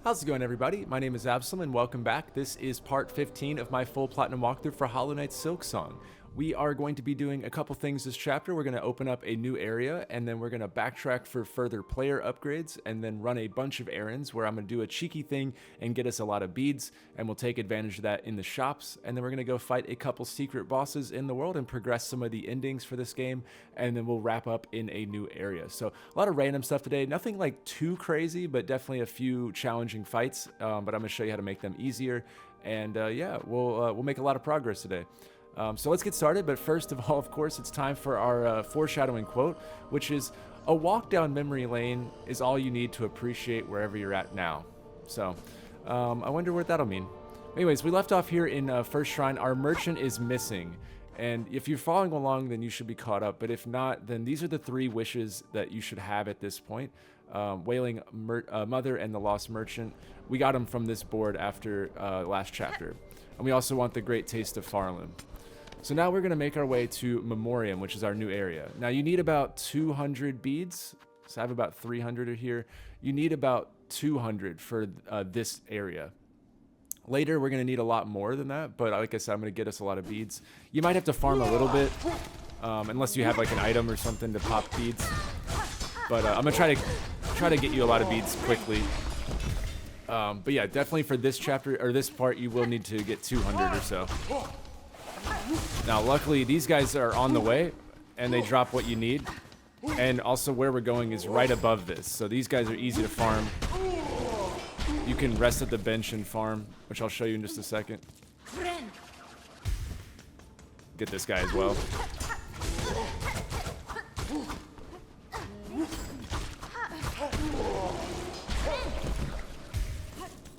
How's it going, everybody? My name is Absoulem and welcome back. This is part 15 of my full platinum walkthrough for Hollow Knight Silksong. We are going to be doing a couple things this chapter. We're going to open up a new area, and then we're going to backtrack for further player upgrades, and then run a bunch of errands where I'm going to do a cheeky thing and get us a lot of beads, and we'll take advantage of that in the shops, and then we're going to go fight a couple secret bosses in the world and progress some of the endings for this game, and then we'll wrap up in a new area. So a lot of random stuff today, nothing like too crazy, but definitely a few challenging fights, but I'm going to show you how to make them easier, and yeah, we'll make a lot of progress today. So let's get started, but first of all, of course, it's time for our foreshadowing quote, which is, "A walk down memory lane is all you need to appreciate wherever you're at now." So, I wonder what that'll mean. Anyways, we left off here in First Shrine. Our merchant is missing, and if you're following along, then you should be caught up, but if not, then these are the three wishes that you should have at this point. Wailing Mother and the Lost Merchant. We got them from this board after last chapter. And we also want the Great Taste of Farland. So now we're going to make our way to Memorium, which is our new area. Now you need about 200 beads. So I have about 300 here. You need about 200 for this area. Later, we're going to need a lot more than that, but like I said, I'm going to get us a lot of beads. You might have to farm a little bit, unless you have like an item or something to pop beads. But I'm going to try to get you a lot of beads quickly. But yeah, definitely for this chapter, or this part, you will need to get 200 or so. Now, luckily, these guys are on the way, and they drop what you need. And also, where we're going is right above this. So these guys are easy to farm. You can rest at the bench and farm, which I'll show you in just a second. Get this guy as well.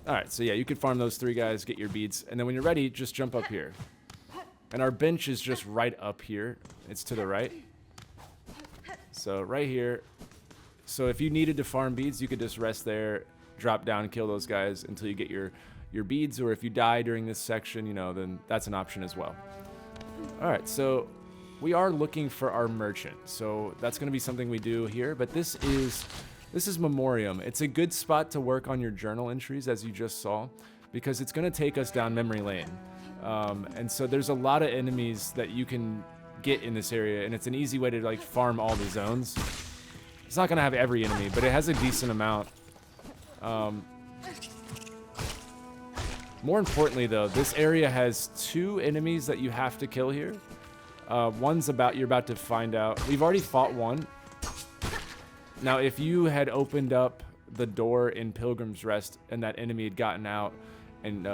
Alright, so yeah, you can farm those three guys, get your beads, and then when you're ready, just jump up here. And our bench is just right up here. It's to the right. So right here. So if you needed to farm beads, you could just rest there, drop down, kill those guys until you get your beads. Or if you die during this section, you know, then that's an option as well. Alright, so we are looking for our merchant. So that's going to be something we do here. But this is Memorium. It's a good spot to work on your journal entries, as you just saw, because it's going to take us down memory lane. And so there's a lot of enemies that you can get in this area, and it's an easy way to like farm all the zones. It's not going to have every enemy, but it has a decent amount. More importantly, though, this area has 2 enemies that you have to kill here. One's you're about to find out. We've already fought one. Now, if you had opened up the door in Pilgrim's Rest and that enemy had gotten out and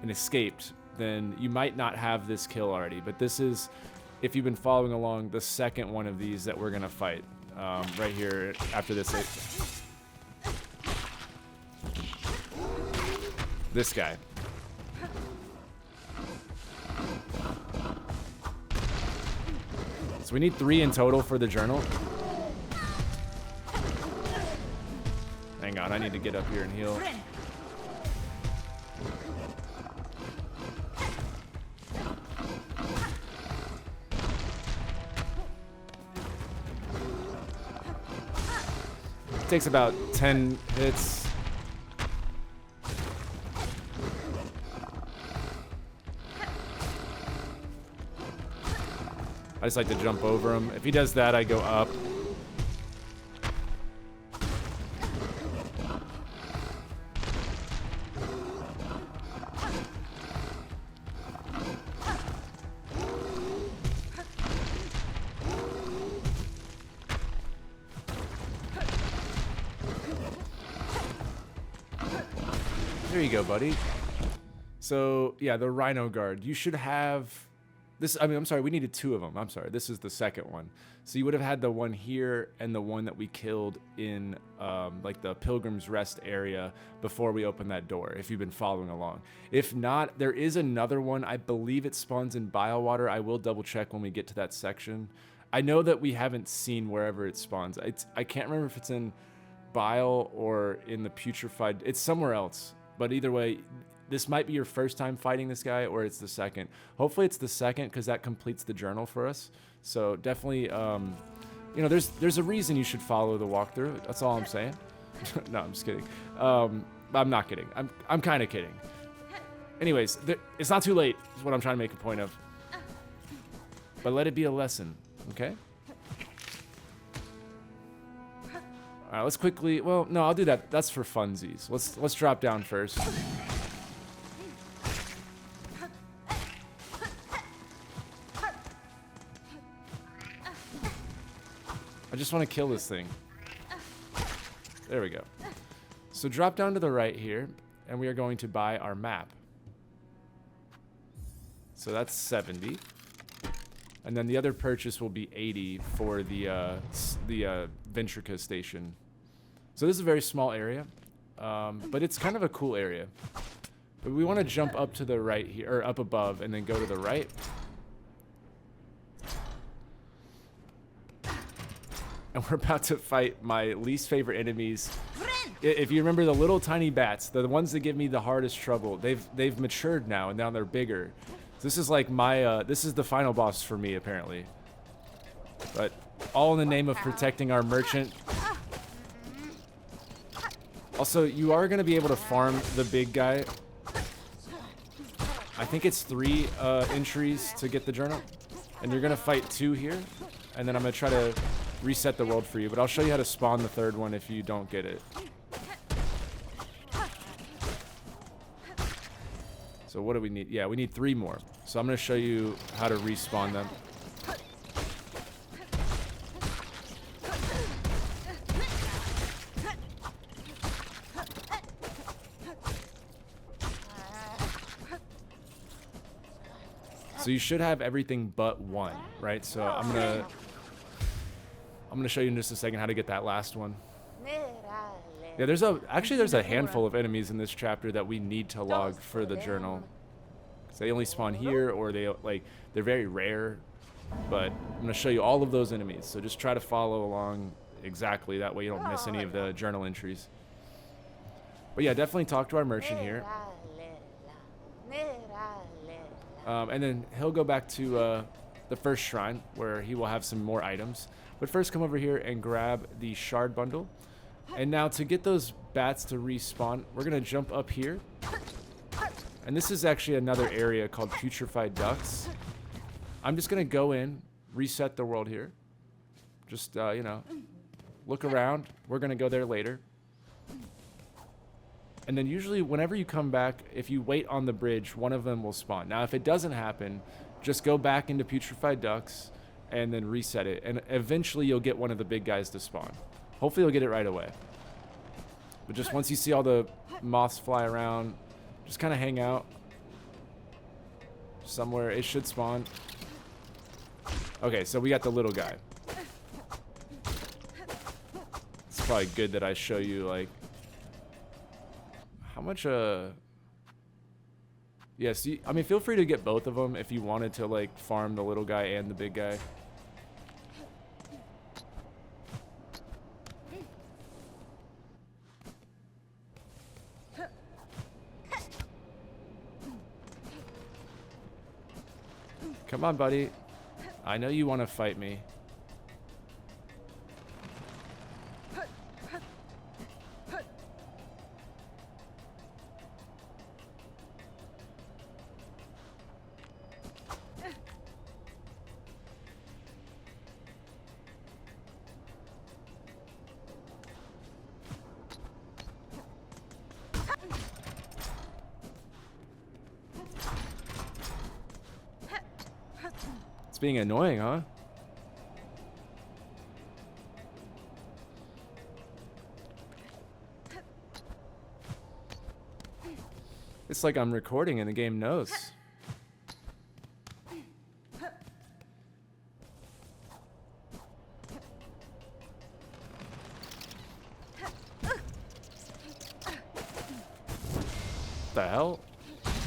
escaped, then you might not have this kill already. But this is, if you've been following along, the second one of these that we're going to fight right here after this. This guy. So we need 3 in total for the journal. Hang on, I need to get up here and heal. Takes about 10 hits. I just like to jump over him. If he does that, I go up. There you go, buddy. So, yeah, the Rhino Guard. You should have... this. I mean, I'm sorry, we needed 2 of them. I'm sorry, this is the second one. So you would have had the one here and the one that we killed in, like, the Pilgrim's Rest area before we opened that door, if you've been following along. If not, there is another one. I believe it spawns in Biowater. I will double-check when we get to that section. I know that we haven't seen wherever it spawns. I can't remember if it's in Bile or in the Putrefied. It's somewhere else. But either way, this might be your first time fighting this guy, or it's the second. Hopefully it's the second, because that completes the journal for us. So definitely, you know, there's a reason you should follow the walkthrough. That's all I'm saying. No, I'm just kidding. I'm not kidding. I'm kind of kidding. Anyways, it's not too late is what I'm trying to make a point of. But let it be a lesson, okay? All right, let's quickly... Well, no, I'll do that. That's for funsies. Let's drop down first. I just want to kill this thing. There we go. So drop down to the right here, and we are going to buy our map. So that's 70. And then the other purchase will be 80 for the Ventrica station. So this is a very small area, but it's kind of a cool area. But we want to jump up to the right here, or up above, and then go to the right. And we're about to fight my least favorite enemies. If you remember the little tiny bats, the ones that give me the hardest trouble, they've matured now, and now they're bigger. This is like my, this is the final boss for me, apparently. But all in the name of protecting our merchant. Also, you are going to be able to farm the big guy. I think it's 3 entries to get the journal. And you're going to fight 2 here. And then I'm going to try to reset the world for you. But I'll show you how to spawn the 3rd one if you don't get it. So what do we need? Yeah, we need 3 more. So I'm going to show you how to respawn them. So you should have everything but 1, right? So I'm gonna show you in just a second how to get that last one. Yeah, there's a handful of enemies in this chapter that we need to log for the journal. So they only spawn here, or they're very rare. But I'm gonna show you all of those enemies. So just try to follow along exactly. That way you don't miss any of the journal entries. But yeah, definitely talk to our merchant here. And then he'll go back to the first shrine where he will have some more items. But first come over here and grab the shard bundle. And now to get those bats to respawn, we're going to jump up here. And this is actually another area called Putrefied Ducts. I'm just going to go in, reset the world here. Just, you know, look around. We're going to go there later. And then usually whenever you come back, if you wait on the bridge, one of them will spawn. Now, if it doesn't happen, just go back into Putrefied Ducts and then reset it. And eventually you'll get one of the big guys to spawn. Hopefully you'll get it right away. But just once you see all the moths fly around, just kind of hang out somewhere. It should spawn. Okay, so we got the little guy. It's probably good that I show you, like, how much, yes, I mean, feel free to get both of them if you wanted to, like, farm the little guy and the big guy. Come on, buddy. I know you want to fight me. Being annoying, huh? It's like I'm recording and the game knows. The hell?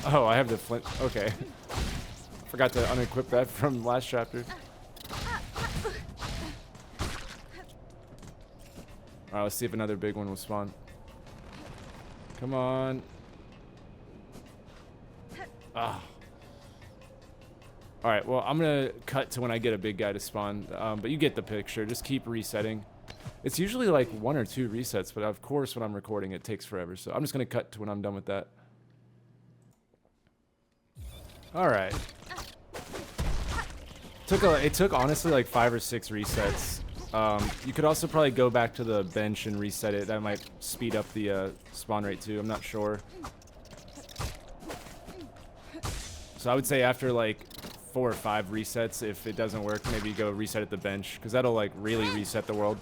Oh, I have the flint. Okay. Forgot to unequip that from last chapter. Alright, let's see if another big one will spawn. Come on. Ah. Alright, well, I'm gonna cut to when I get a big guy to spawn. But you get the picture. Just keep resetting. It's usually like 1 or 2 resets, but of course when I'm recording it takes forever. So I'm just going to cut to when I'm done with that. All right. It took honestly like 5 or 6 resets. You could also probably go back to the bench and reset it. That might speed up the spawn rate too. I'm not sure. So I would say after like 4 or 5 resets, if it doesn't work, maybe go reset at the bench, because that'll like really reset the world.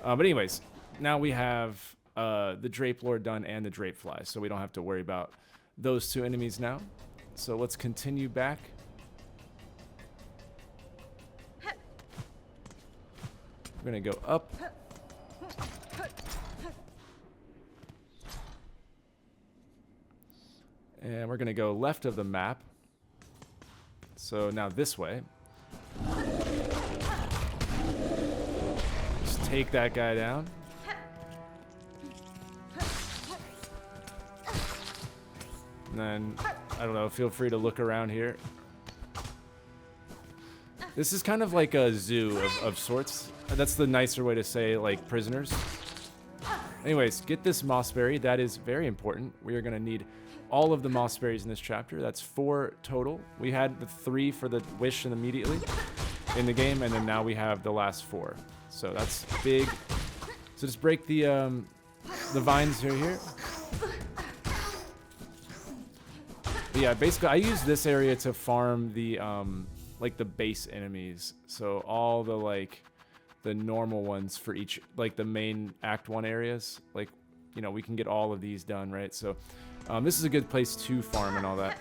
But anyways, now we have the Drape Lord done and the Drape Fly, so we don't have to worry about those 2 enemies now. So let's continue back. We're gonna go up. And we're gonna go left of the map. So now this way. Just take that guy down. And then, I don't know, feel free to look around here. This is kind of like a zoo of sorts. That's the nicer way to say, like, prisoners. Anyways, get this moss berry. That is very important. We are going to need all of the moss berries in this chapter. That's 4 total. We had the 3 for the wish and immediately in the game, and then now we have the last 4. So that's big. So just break the vines here. But yeah, basically I use this area to farm the like the base enemies. So all the like the normal ones for each, like the main Act 1 areas, like, you know, we can get all of these done, right? So this is a good place to farm and all that.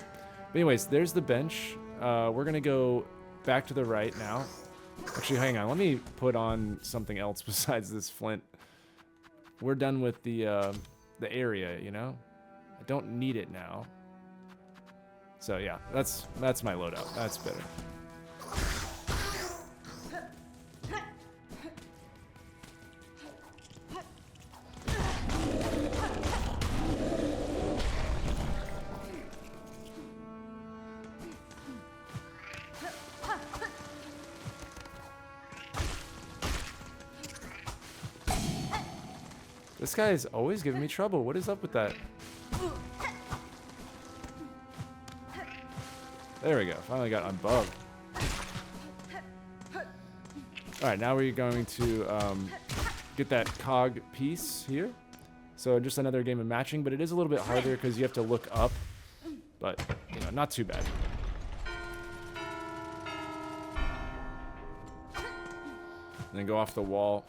But anyways, there's the bench. We're gonna go back to the right now. Actually, hang on, let me put on something else besides this flint. We're done with the area, you know? I don't need it now. So yeah, that's my loadout. That's better. This guy is always giving me trouble. What is up with that? There we go. Finally got unbugged. Alright, now we're going to get that cog piece here. So just another game of matching, but it is a little bit harder because you have to look up. But, you know, not too bad. And then go off the wall.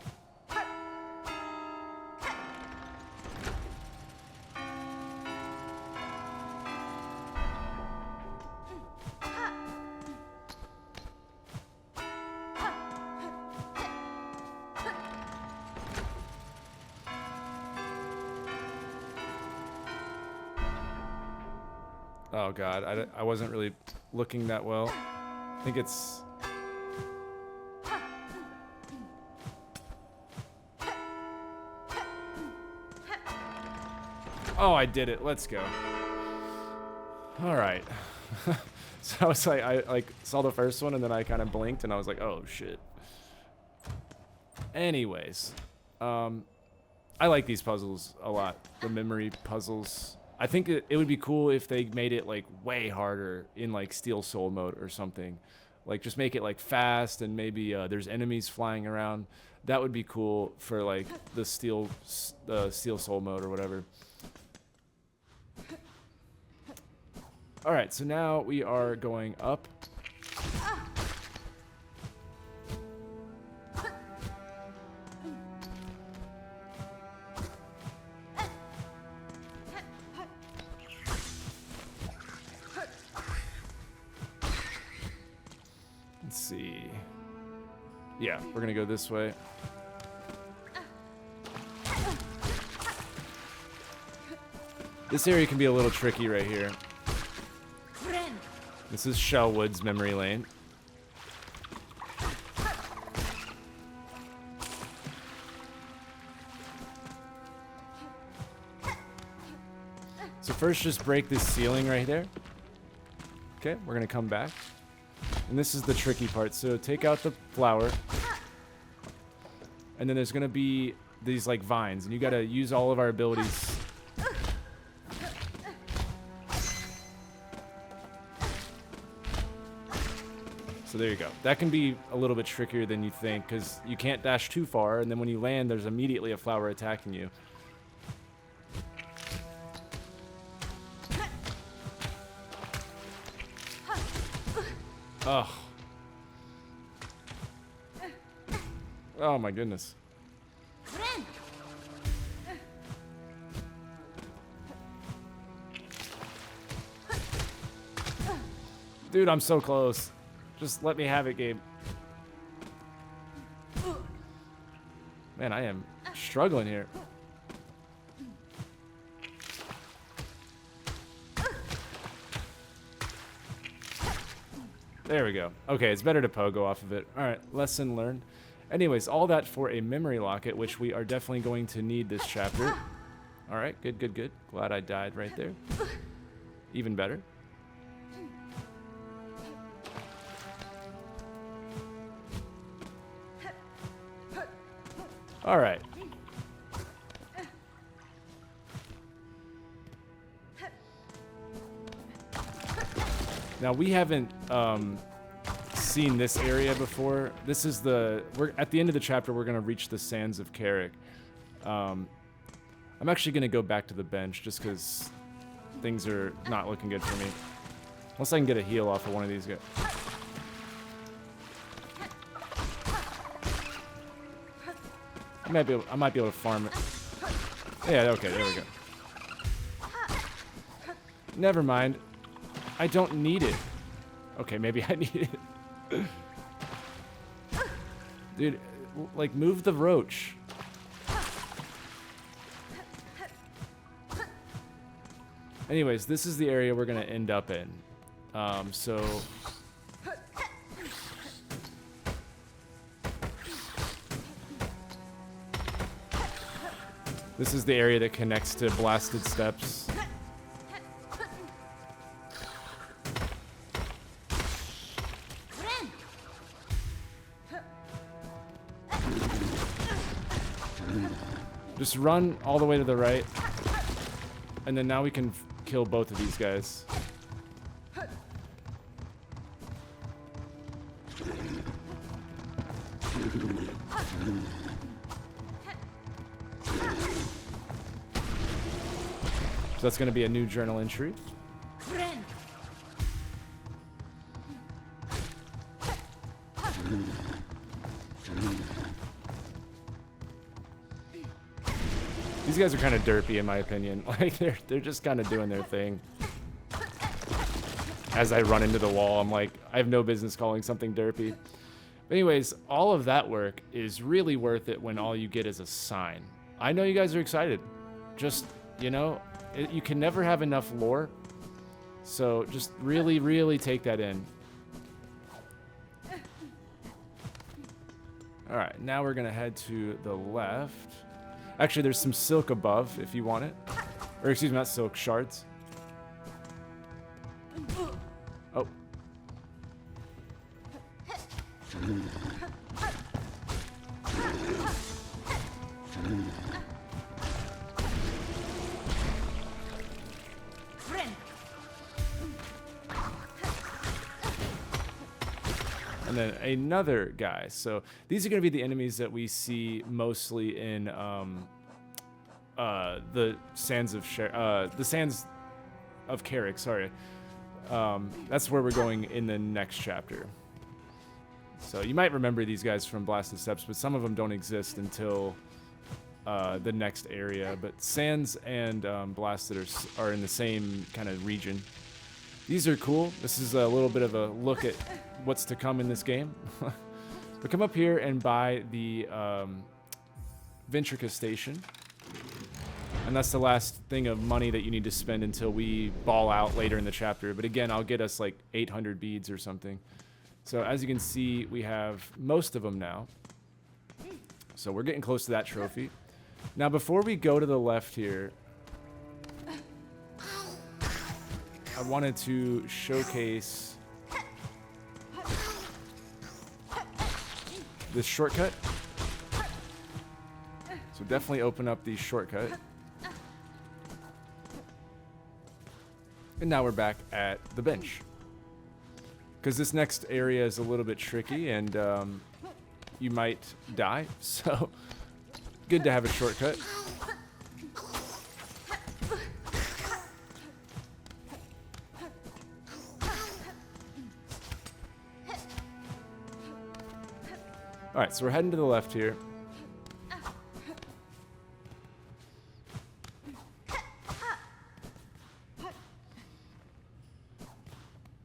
Oh god, I wasn't really looking that well. I think it's... Oh, I did it. Let's go. Alright. So I was like, I saw the first one and then I kind of blinked and I was like, oh shit. Anyways. I like these puzzles a lot. The memory puzzles. I think it would be cool if they made it like way harder in like Steel Soul mode or something. Like just make it like fast and maybe there's enemies flying around. That would be cool for like the Steel Soul mode or whatever. All right, so now we are going up. Let's see. Yeah, we're gonna go this way. This area can be a little tricky right here. This is Shellwood's memory lane. So first just break this ceiling right there. Okay, we're gonna come back. And this is the tricky part. So take out the flower. And then there's going to be these like vines, and you got to use all of our abilities. So there you go. That can be a little bit trickier than you think, because you can't dash too far, and then when you land, there's immediately a flower attacking you. Oh. Oh my goodness. Dude, I'm so close. Just let me have it, Gabe. Man, I am struggling here. There we go. Okay, it's better to pogo off of it. All right, lesson learned. Anyways, all that for a memory locket, which we are definitely going to need this chapter. All right, good, good, good. Glad I died right there. Even better. All right. Now we haven't seen this area before. This is we're at the end of the chapter. We're gonna reach the sands of Carrick. I'm actually gonna go back to the bench just because things are not looking good for me. Unless I can get a heal off of one of these guys. I might be able to farm it. Yeah, okay, there we go. Never mind. I don't need it. Okay, maybe I need it. Dude, like, move the roach. Anyways, this is the area we're gonna end up in. So... This is the area that connects to Blasted Steps. Just run all the way to the right. And then now we can kill both of these guys. So that's going to be a new journal entry. These guys are kind of derpy in my opinion. Like they're just kind of doing their thing. As I run into the wall, I'm like, I have no business calling something derpy. But anyways, all of that work is really worth it when all you get is a sign. I know you guys are excited. Just, you know, you can never have enough lore. So just really, really take that in. All right, now we're gonna head to the left. Actually, there's some silk above if you want it. Or excuse me, not silk, shards. Oh. And then another guy. So these are going to be the enemies that we see mostly in the sands of Carrick. Sorry, that's where we're going in the next chapter. So you might remember these guys from Blasted Steps, but some of them don't exist until the next area. But sands and Blasted are in the same kind of region. These are cool. This is a little bit of a look at what's to come in this game. But come up here and buy the Ventrica Station. And that's the last thing of money that you need to spend until we ball out later in the chapter. But again, I'll get us like 800 beads or something. So as you can see, we have most of them now. So we're getting close to that trophy. Now before we go to the left here, I wanted to showcase this shortcut. definitely open up the shortcut. And now we're back at the bench. Because this next area is a little bit tricky and you might die. So good to have a shortcut. Alright, so we're heading to the left here.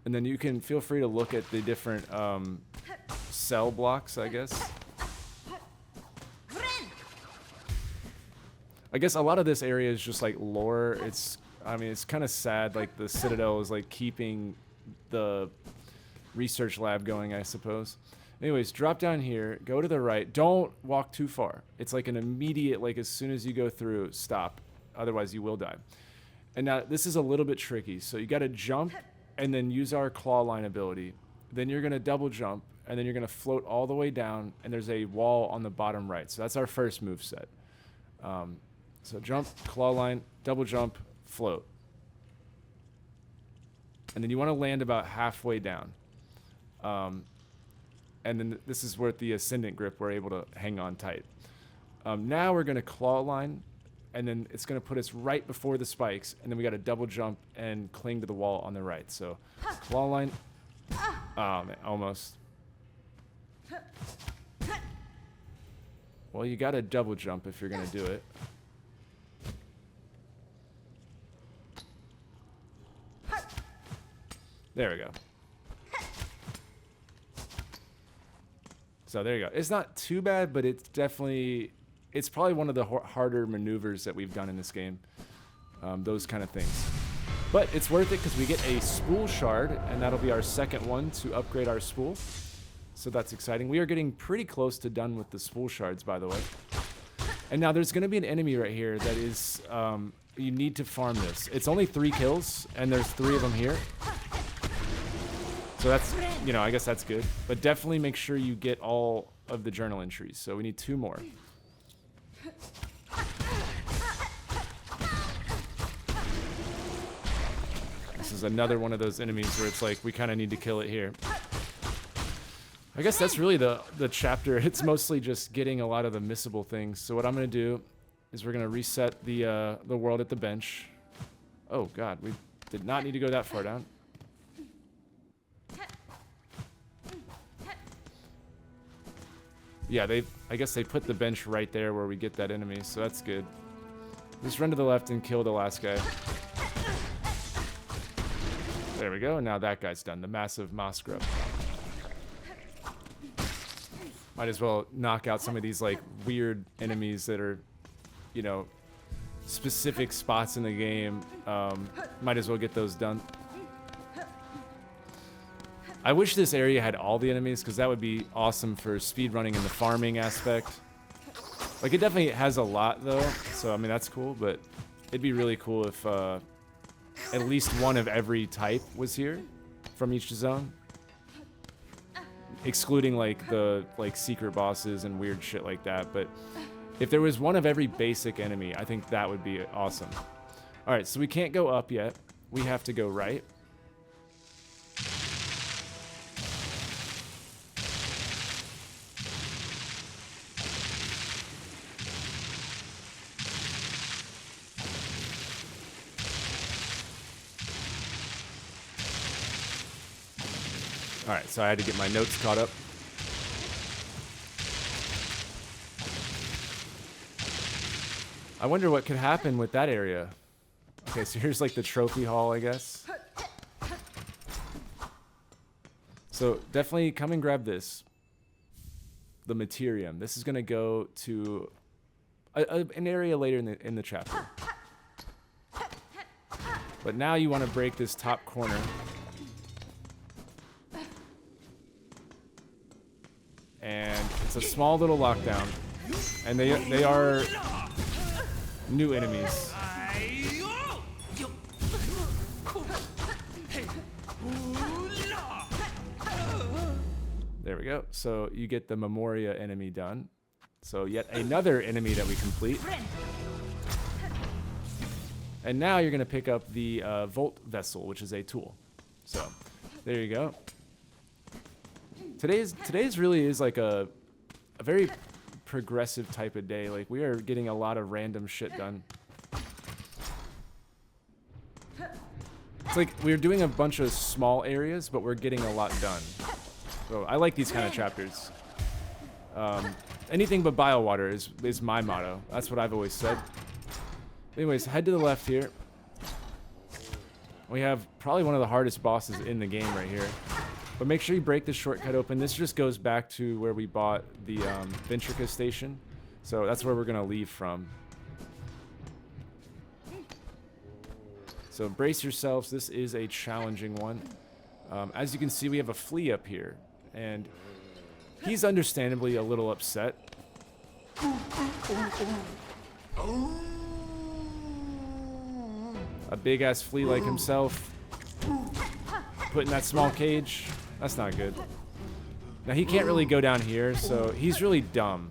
And then you can feel free to look at the different cell blocks, I guess. I guess a lot of this area is just like lore. I mean, it's kind of sad. Like the Citadel is like keeping the research lab going, I suppose. Anyways, drop down here, go to the right. Don't walk too far. It's like an immediate, like as soon as you go through, stop. Otherwise, you will die. And now this is a little bit tricky. So you got to jump and then use our claw line ability. Then you're going to double jump, and then you're going to float all the way down, and there's a wall on the bottom right. So that's our first move set. So jump, claw line, double jump, float. And then you want to land about halfway down. And then this is where the Ascendant grip we're able to hang on tight. Now we're going to claw line, and then it's going to put us right before the spikes, and then we got to double jump and cling to the wall on the right. So claw line. Oh, man, almost. Well, you got to double jump if you're going to do it. There we go. So there you go. It's not too bad, but it's definitely, it's probably one of the harder maneuvers that we've done in this game. Those kind of things. But it's worth it because we get a spool shard, and that'll be our second one to upgrade our spool. So that's exciting. We are getting pretty close to done with the spool shards, by the way. And now there's going to be an enemy right here that is, you need to farm this. It's only 3 kills, and there's 3 of them here. So that's, you know, I guess that's good. But definitely make sure you get all of the journal entries. So we need 2 more. This is another one of those enemies where it's like, we kind of need to kill it here. I guess that's really the chapter. It's mostly just getting a lot of the missable things. So what I'm going to do is we're going to reset the world at the bench. Oh, God. We did not need to go that far down. Yeah, I guess they put the bench right there where we get that enemy, so that's good. Just run to the left and kill the last guy. There we go, and now that guy's done. The massive moss grub. Might as well knock out some of these like weird enemies that are, you know, specific spots in the game. Might as well get those done. I wish this area had all the enemies, because that would be awesome for speedrunning and the farming aspect. Like, it definitely has a lot, though, so, I mean, that's cool, but it'd be really cool if at least one of every type was here from each zone. Excluding, like, the, like, secret bosses and weird shit like that, but if there was one of every basic enemy, I think that would be awesome. Alright, so we can't go up yet. We have to go right. Alright, so I had to get my notes caught up. I wonder what could happen with that area. Okay, so here's like the trophy hall, I guess. So definitely come and grab this. The memorium. This is going to go to an area later in the chapter. But now you want to break this top corner. And it's a small little lockdown, and they are new enemies. There we go. So you get the Memoria enemy done. So yet another enemy that we complete. And now you're going to pick up the Volt Vessel, which is a tool. So there you go. Today's really is like a very progressive type of day. Like, we are getting a lot of random shit done. It's like we're doing a bunch of small areas, but we're getting a lot done. So I like these kind of chapters. Anything but bile water is my motto. That's what I've always said. Anyways, head to the left here. We have probably one of the hardest bosses in the game right here. But make sure you break this shortcut open. This just goes back to where we bought the Ventrica station. So that's where we're going to leave from. So brace yourselves. This is a challenging one. As you can see, we have a flea up here. And he's understandably a little upset. A big-ass flea like himself. Put in that small cage. That's not good. Now, he can't really go down here, so he's really dumb.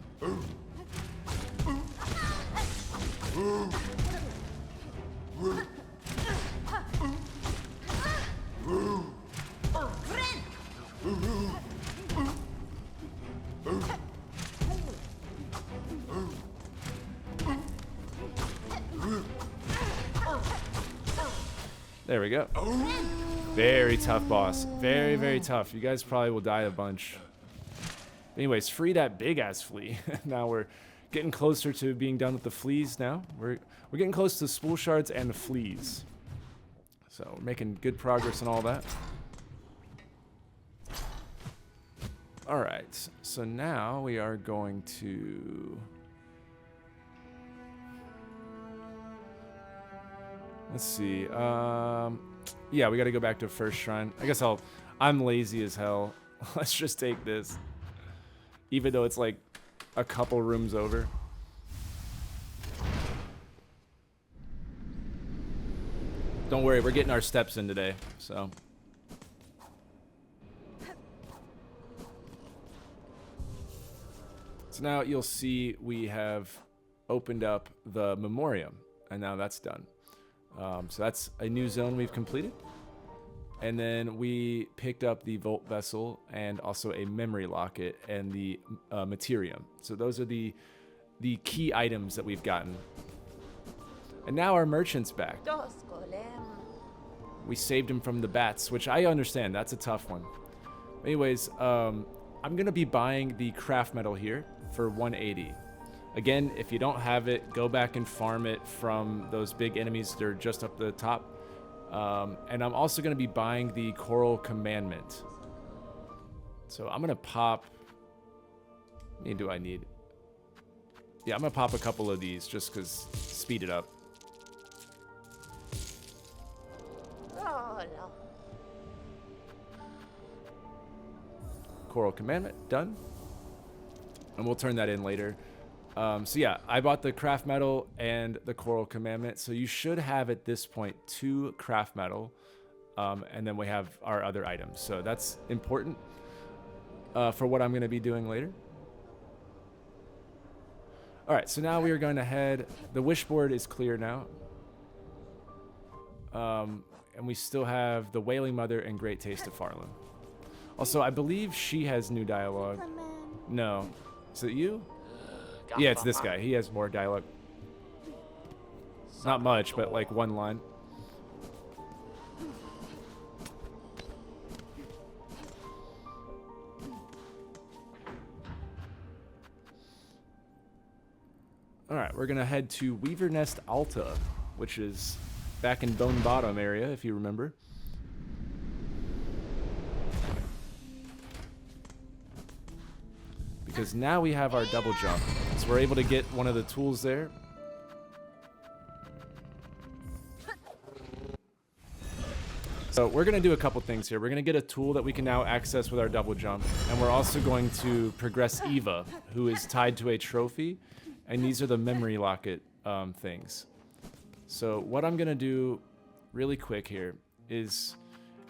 There we go. Very tough boss. Very, very tough. You guys probably will die a bunch. Anyways, free that big-ass flea. Now we're getting closer to being done with the fleas now. We're getting close to spool shards and the fleas. So we're making good progress on all that. Alright, so now we are going to... Let's see. Yeah, we got to go back to first shrine. I guess I'm lazy as hell. Let's just take this. Even though it's like a couple rooms over. Don't worry, we're getting our steps in today, so. So now you'll see we have opened up the memorium, and now that's done. So that's a new zone we've completed. And then we picked up the Volt Vessel and also a memory locket and the Materium. So those are the key items that we've gotten. And now our merchant's back. We saved him from the bats, which I understand. That's a tough one. Anyways, I'm going to be buying the craft metal here for 180. Again, if you don't have it, go back and farm it from those big enemies that are just up the top. And I'm also going to be buying the Coral Commandment. So I'm going to pop... How many do I need? Yeah, I'm going to pop a couple of these just because speed it up. Coral Commandment, done. And we'll turn that in later. So yeah, I bought the craft metal and the Coral Commandment. So you should have at this point 2 craft metal. And then we have our other items. So that's important for what I'm going to be doing later. All right, so now we are going to head. The wishboard is clear now. And we still have the Wailing Mother and Great Taste of Farland. Also, I believe she has new dialogue. No. Is it you? Yeah, it's this guy. He has more dialogue. Not much, but like one line. Alright, we're going to head to Weaver Nest Alta, which is back in Bone Bottom area, if you remember. Because now we have our double jump. So we're able to get one of the tools there. So we're going to do a couple things here. We're going to get a tool that we can now access with our double jump. And we're also going to progress Eva, who is tied to a trophy. And these are the memory locket things. So what I'm going to do really quick here is,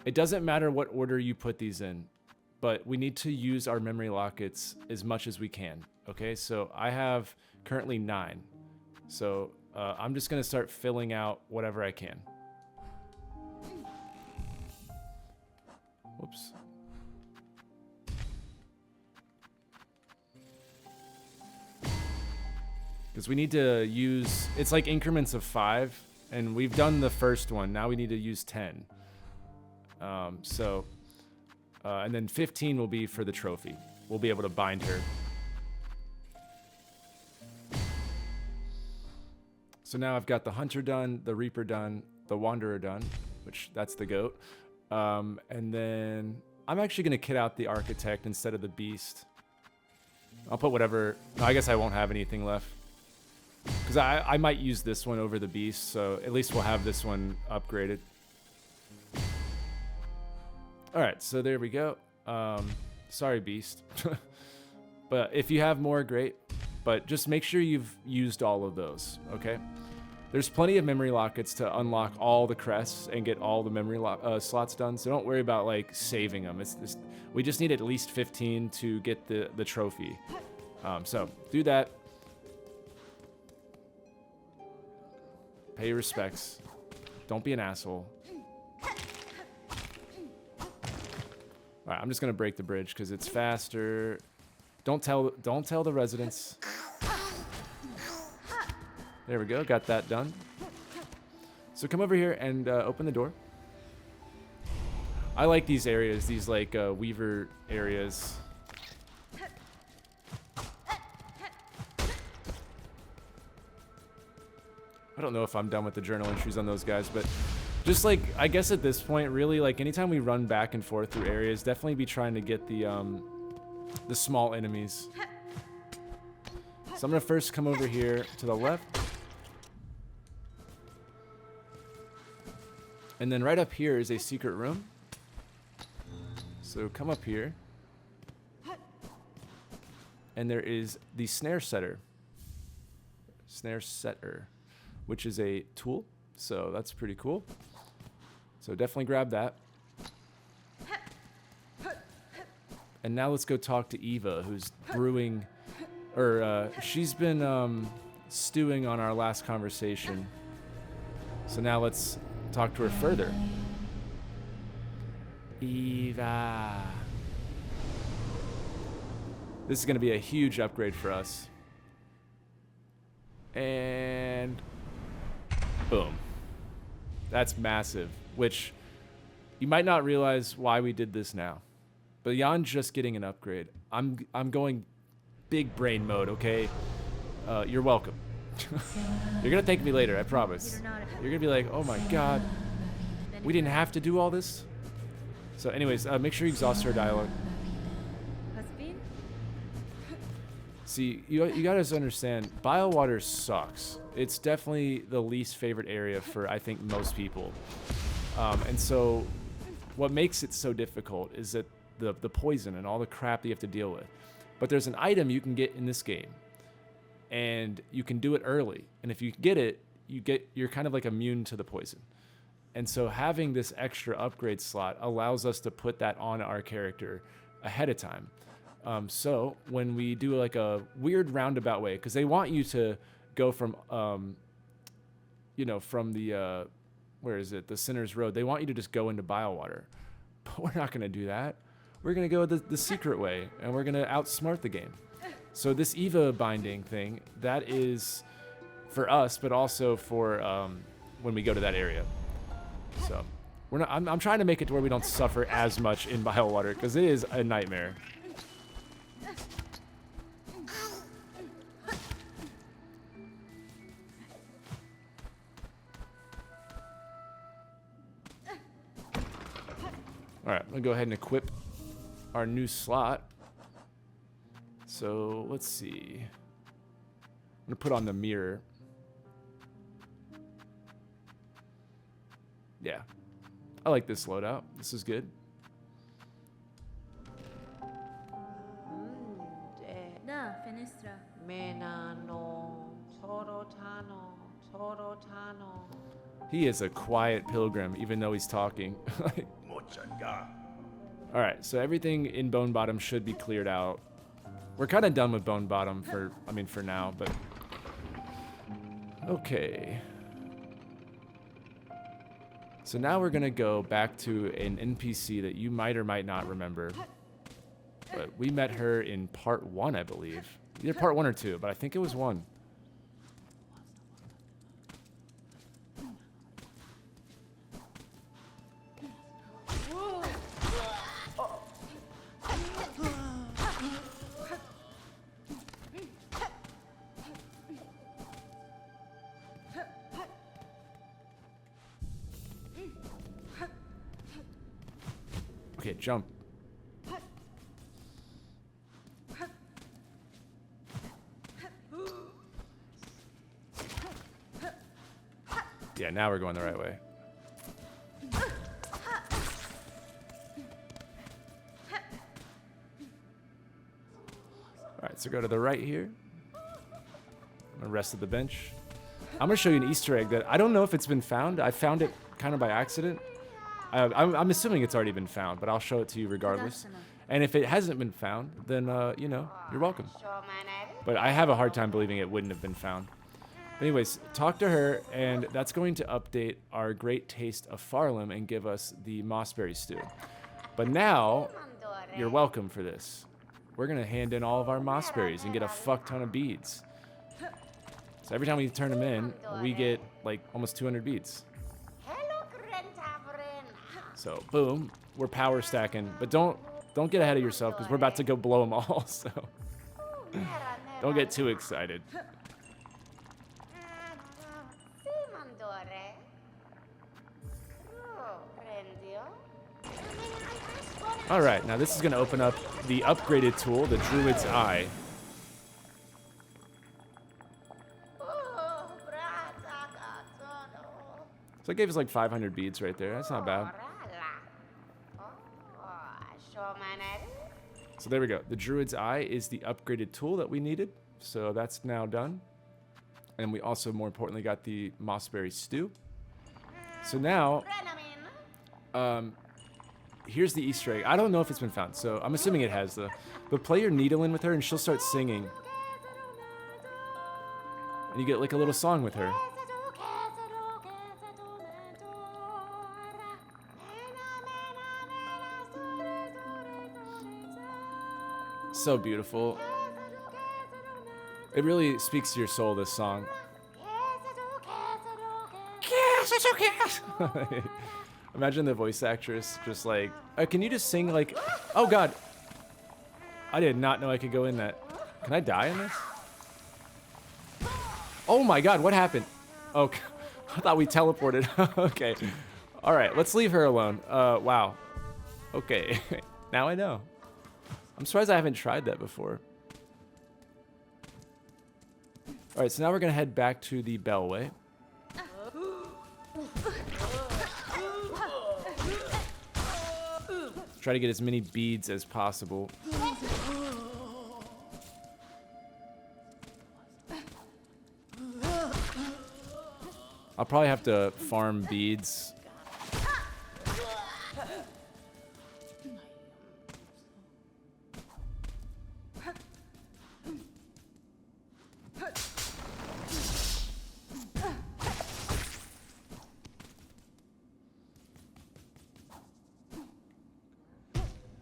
it doesn't matter what order you put these in, but we need to use our memory lockets as much as we can. Okay, so I have currently 9. So I'm just gonna start filling out whatever I can. Whoops. Because we need to use, it's like increments of 5, and we've done the first one. Now we need to use 10. And then 15 will be for the trophy. We'll be able to bind her. So now I've got the Hunter done, the Reaper done, the Wanderer done, which that's the goat. And then I'm actually going to kit out the Architect instead of the Beast. I'll put whatever, no, I guess I won't have anything left. Because I might use this one over the Beast, so at least we'll have this one upgraded. Alright, so there we go. Sorry, Beast. But if you have more, great. But just make sure you've used all of those, okay? There's plenty of memory lockets to unlock all the crests and get all the memory slots done, so don't worry about, like, saving them. We just need at least 15 to get the trophy. So, do that. Pay your respects. Don't be an asshole. Alright, I'm just gonna break the bridge because it's faster. Don't tell the residents. There we go, got that done. So come over here and open the door. I like these areas, these like weaver areas. I don't know if I'm done with the journal entries on those guys, but just like, I guess at this point, really, like anytime we run back and forth through areas, definitely be trying to get the small enemies. So I'm gonna first come over here to the left. And then right up here is a secret room. So come up here. And there is the snare setter. Snare setter, which is a tool. So that's pretty cool. So definitely grab that. And now let's go talk to Eva, who's brewing, or she's been stewing on our last conversation. So now let's talk to her further. Eva. This is going to be a huge upgrade for us. And boom. That's massive, which you might not realize why we did this now. But beyond just getting an upgrade, I'm going big brain mode, okay? You're welcome. You're going to thank me later, I promise. You're going to be like, oh my god, we didn't have to do all this? So anyways, make sure you exhaust her dialogue. See, you gotta understand, Biowater sucks. It's definitely the least favorite area for, I think, most people. And so, what makes it so difficult is that the poison and all the crap that you have to deal with. But there's an item you can get in this game, and you can do it early. And if you get it, you're kind of like immune to the poison. And so having this extra upgrade slot allows us to put that on our character ahead of time. So when we do like a weird roundabout way, because they want you to go from, you know, from the, where is it? The Sinner's Road. They want you to just go into Biowater. But we're not going to do that. We're going to go the secret way, and we're going to outsmart the game. So this Eva binding thing, that is for us, but also for when we go to that area. So we're not. I'm trying to make it to where we don't suffer as much in Biowater, because it is a nightmare. All right, I'm gonna go ahead and equip our new slot. So let's see. I'm gonna put on the mirror. Yeah, I like this loadout. This is good. He is a quiet pilgrim, even though he's talking. All right, so everything in Bone Bottom should be cleared out. We're kind of done with Bone Bottom for now, but okay. So now we're gonna go back to an NPC that you might or might not remember, but we met her in part 1, I believe. Either part 1 or 2, but I think it was 1. Okay, jump. Yeah, now we're going the right way. Alright, so go to the right here. I'm gonna rest at the bench. I'm gonna show you an Easter egg that I don't know if it's been found. I found it kind of by accident. I'm assuming it's already been found, but I'll show it to you regardless. And if it hasn't been found, then, you know, you're welcome. But I have a hard time believing it wouldn't have been found. But anyways, talk to her, and that's going to update our great taste of Farlem and give us the mossberry stew. But now, you're welcome for this. We're going to hand in all of our mossberries and get a fuck ton of beads. So every time we turn them in, we get, like, almost 200 beads. So, boom, we're power stacking. But don't get ahead of yourself, because we're about to go blow them all, so don't get too excited. Alright, now this is going to open up the upgraded tool, the Druid's Eye. So it gave us like 500 beads right there. That's not bad. So there we go. The Druid's Eye is the upgraded tool that we needed. So that's now done. And we also, more importantly, got the mossberry stew. So now, here's the Easter egg. I don't know if it's been found, so I'm assuming it has, though. But play your needle in with her, and she'll start singing. And you get like a little song with her. So beautiful. It really speaks to your soul, this song. Imagine the voice actress just like, can you just sing like, oh god. I did not know I could go in that. Can I die in this? Oh my god, what happened? Oh, I thought we teleported. Okay. All right, let's leave her alone. Wow. Okay, now I know. I'm surprised I haven't tried that before. All right, so now we're gonna head back to the Bellway. Try to get as many beads as possible. I'll probably have to farm beads.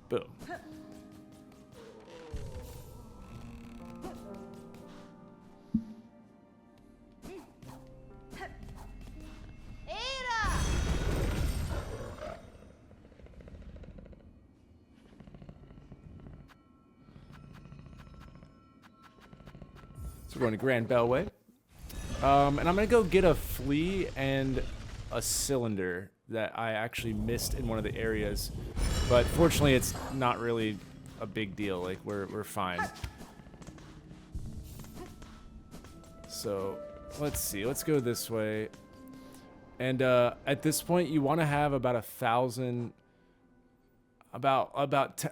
Boom. So we're going to Grand Bellway. And I'm going to go get a flea and a cylinder that I actually missed in one of the areas. But fortunately, it's not really a big deal. Like, we're fine. So, let's see. Let's go this way. And at this point, you want to have about 1,000... About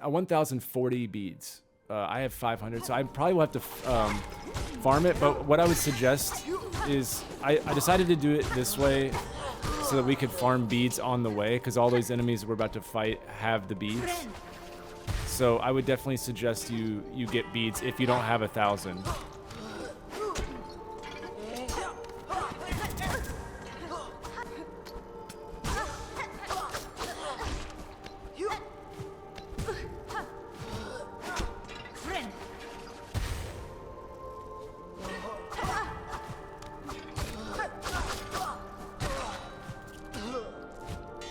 1,040 beads. I have 500, so I probably will have to farm it. But what I would suggest is... I decided to do it this way so that we could farm beads on the way, because all those enemies we're about to fight have the beads. So I would definitely suggest you get beads if you don't have 1,000.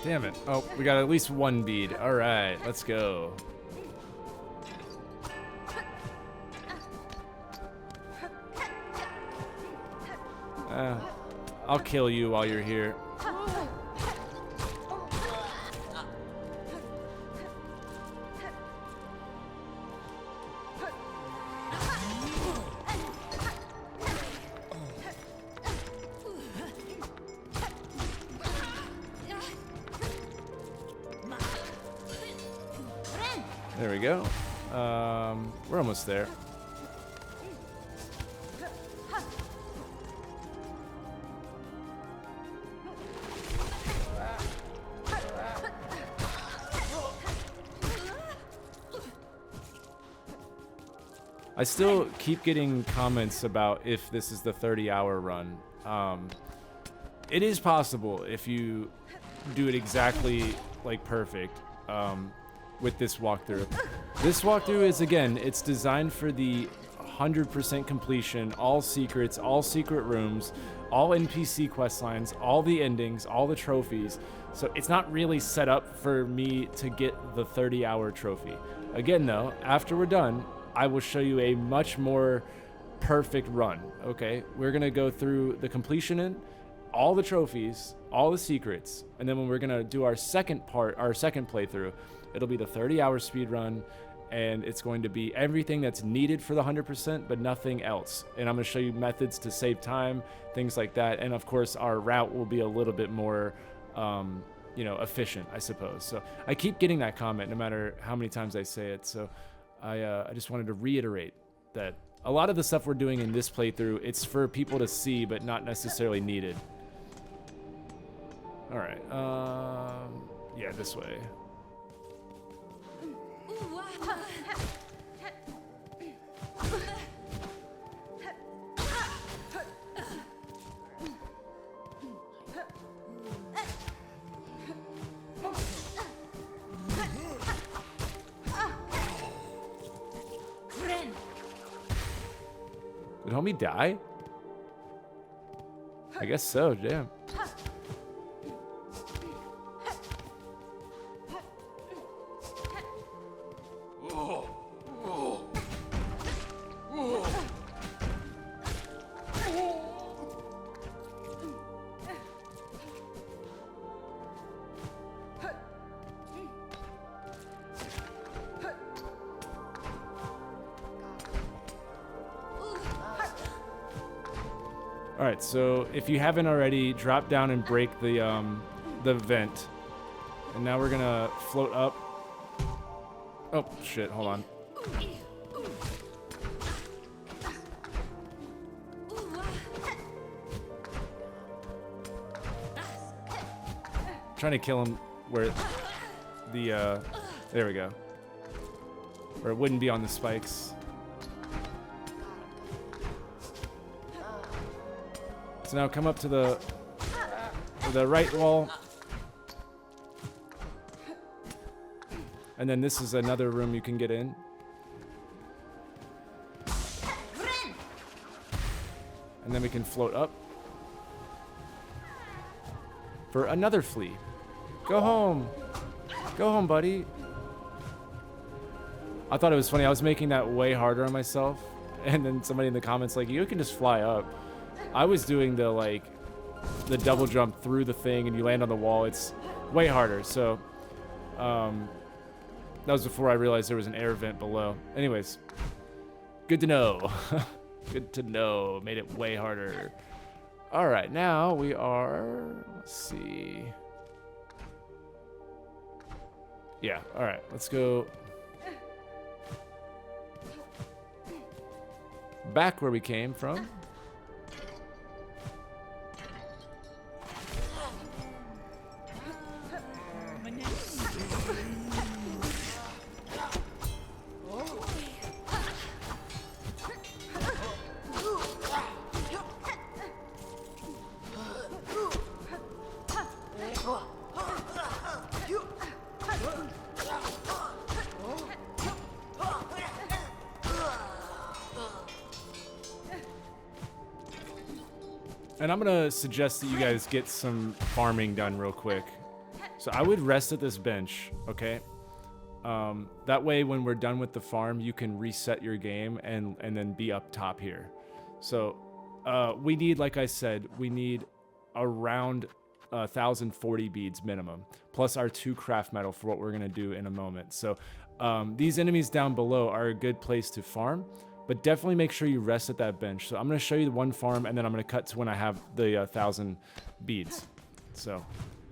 Damn it. Oh, we got at least one bead. All right, let's go. I'll kill you while you're here. There we go. We're almost there. I still keep getting comments about if this is the 30-hour run. It is possible if you do it exactly like perfect with this walkthrough. This walkthrough is, again, it's designed for the 100% completion, all secrets, all secret rooms, all NPC quest lines, all the endings, all the trophies. So it's not really set up for me to get the 30-hour trophy. Again, though, after we're done, I will show you a much more perfect run, okay? We're gonna go through the completion in, all the trophies, all the secrets, and then when we're gonna do our second part, our second playthrough, it'll be the 30-hour speed run, and it's going to be everything that's needed for the 100%, but nothing else. And I'm gonna show you methods to save time, things like that, and of course our route will be a little bit more, you know, efficient, I suppose. So I keep getting that comment no matter how many times I say it, so I just wanted to reiterate that a lot of the stuff we're doing in this playthrough, it's for people to see, but not necessarily needed. All right, yeah, this way. Did homie die? I guess so, damn. All right, so if you haven't already, drop down and break the vent. And now we're gonna float up. Oh, shit, hold on. Trying to kill him where the, there we go. Where it wouldn't be on the spikes. So now come up to the right wall. And then this is another room you can get in. And then we can float up for another flea. Go home. Go home, buddy. I thought it was funny. I was making that way harder on myself. And then somebody in the comments like, you can just fly up. I was doing the double jump through the thing and you land on the wall. It's way harder. So that was before I realized there was an air vent below. Anyways, good to know. Good to know. Made it way harder. All right, now we are, let's see. Yeah, all right, let's go back where we came from. And I'm gonna suggest that you guys get some farming done real quick. So I would rest at this bench, okay? That way when we're done with the farm, you can reset your game and then be up top here. So we need, like I said, we need around 1,040 beads minimum, plus our 2 craft metal for what we're gonna do in a moment. So these enemies down below are a good place to farm, but definitely make sure you rest at that bench. So I'm gonna show you the one farm, and then I'm gonna cut to when I have the 1,000 beads. So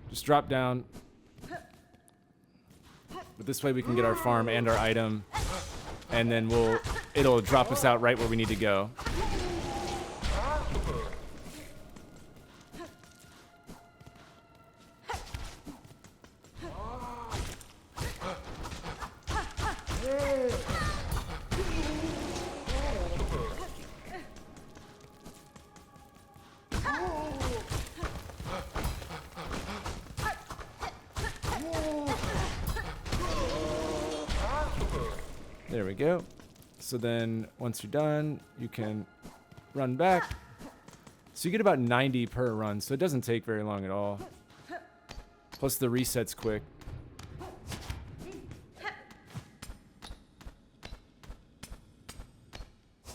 just drop down. But this way we can get our farm and our item, and then it'll drop us out right where we need to go. There we go. So then once you're done, you can run back. So you get about 90 per run, so it doesn't take very long at all. Plus the reset's quick.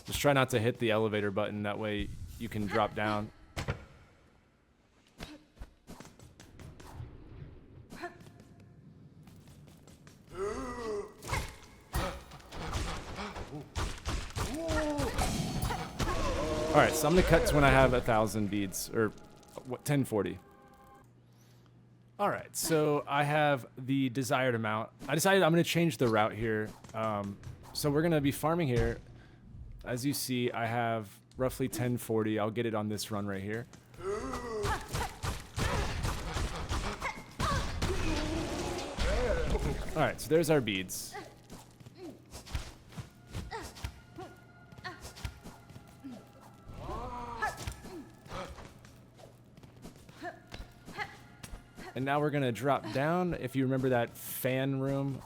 Just try not to hit the elevator button, that way you can drop down. Alright, so I'm going to cut to when I have 1,000 beads, or 1040. Alright, so I have the desired amount. I decided I'm going to change the route here. So we're going to be farming here. As you see, I have roughly 1040. I'll get it on this run right here. Alright, so there's our beads. And now we're going to drop down. If you remember that fan room.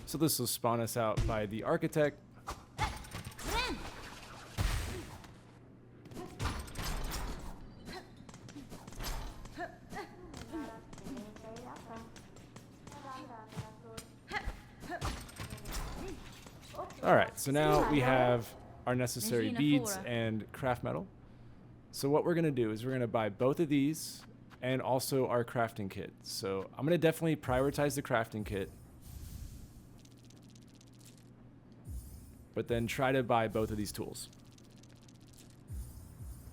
So this will spawn us out by the architect. Alright, so now we have our necessary beads and craft metal. So what we're going to do is we're going to buy both of these and also our crafting kit. So I'm going to definitely prioritize the crafting kit, but then try to buy both of these tools.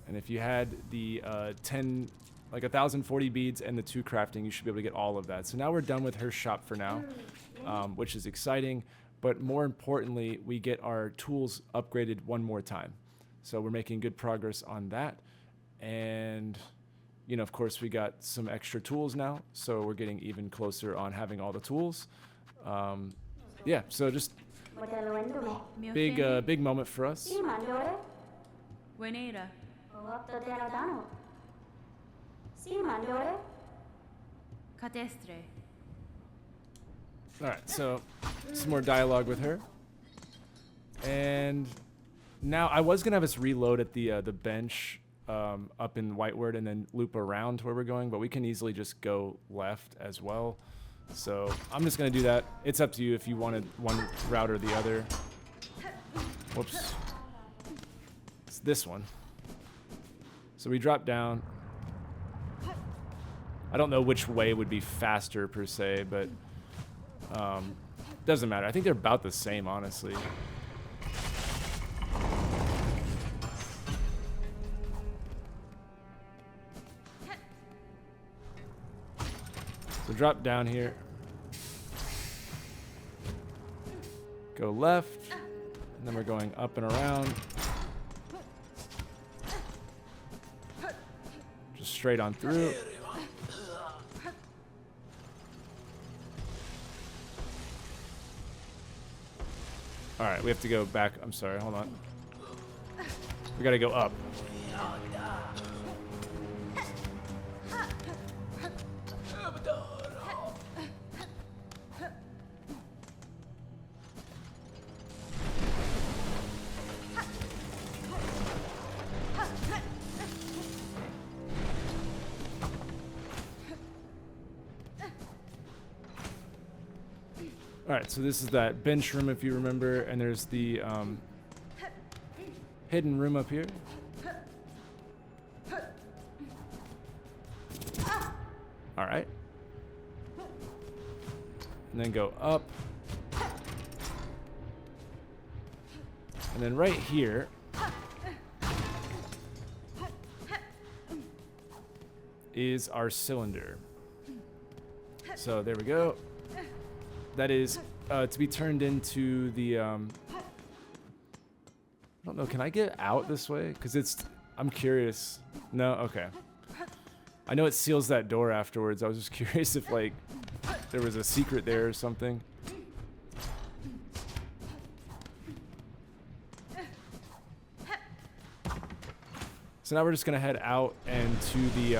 And if you had the 1,040 beads and the 2 crafting, you should be able to get all of that. So now we're done with her shop for now, which is exciting. But more importantly, we get our tools upgraded one more time. So we're making good progress on that. And, you know, of course, we got some extra tools now. So we're getting even closer on having all the tools. Yeah, so just big moment for us. Alright, so some more dialogue with her. And now I was going to have us reload at the bench up in Whiteward and then loop around to where we're going, but we can easily just go left as well. So I'm just going to do that. It's up to you if you wanted one route or the other. Whoops. It's this one. So we drop down. I don't know which way would be faster per se, but doesn't matter. I think they're about the same, honestly. So drop down here. Go left. And then we're going up and around. Just straight on through. Alright, we have to go back. I'm sorry, hold on. We gotta go up. Alright, so this is that bench room if you remember, and there's the hidden room up here. Alright. And then go up. And then right here is our cylinder. So there we go. That is to be turned into the I don't know, can I get out this way? Because I'm curious. No? Okay. I know it seals that door afterwards. I was just curious if, like, there was a secret there or something. So now we're just going to head out and to the,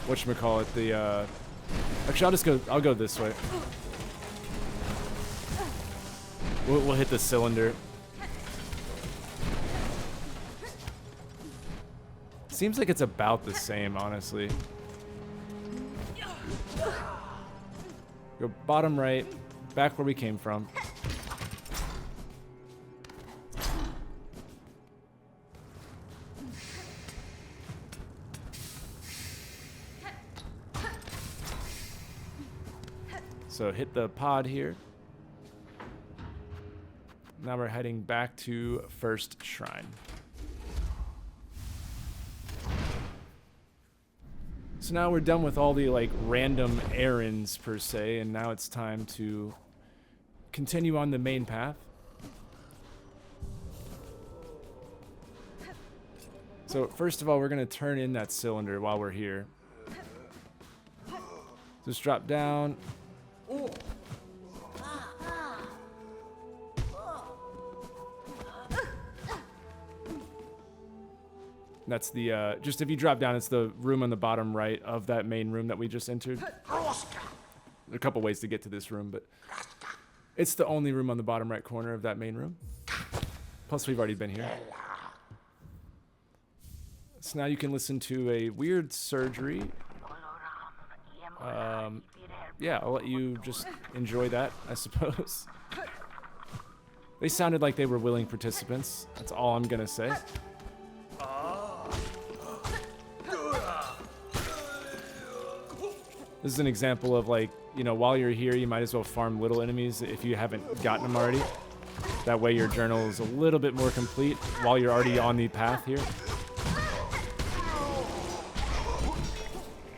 whatchamacallit, the, actually, I'll go this way. We'll hit the cylinder. Seems like it's about the same, honestly. Go bottom right, back where we came from. So hit the pod here. Now we're heading back to First Shrine. So now we're done with all the like random errands per se, and now it's time to continue on the main path. So first of all, we're going to turn in that cylinder while we're here. Just drop down. That's the, just if you drop down, it's the room on the bottom right of that main room that we just entered. There are a couple ways to get to this room, but it's the only room on the bottom right corner of that main room. Plus, we've already been here. So now you can listen to a weird surgery. Yeah, I'll let you just enjoy that, I suppose. They sounded like they were willing participants. That's all I'm gonna say. This is an example of, like, you know, while you're here, you might as well farm little enemies if you haven't gotten them already. That way your journal is a little bit more complete while you're already on the path here.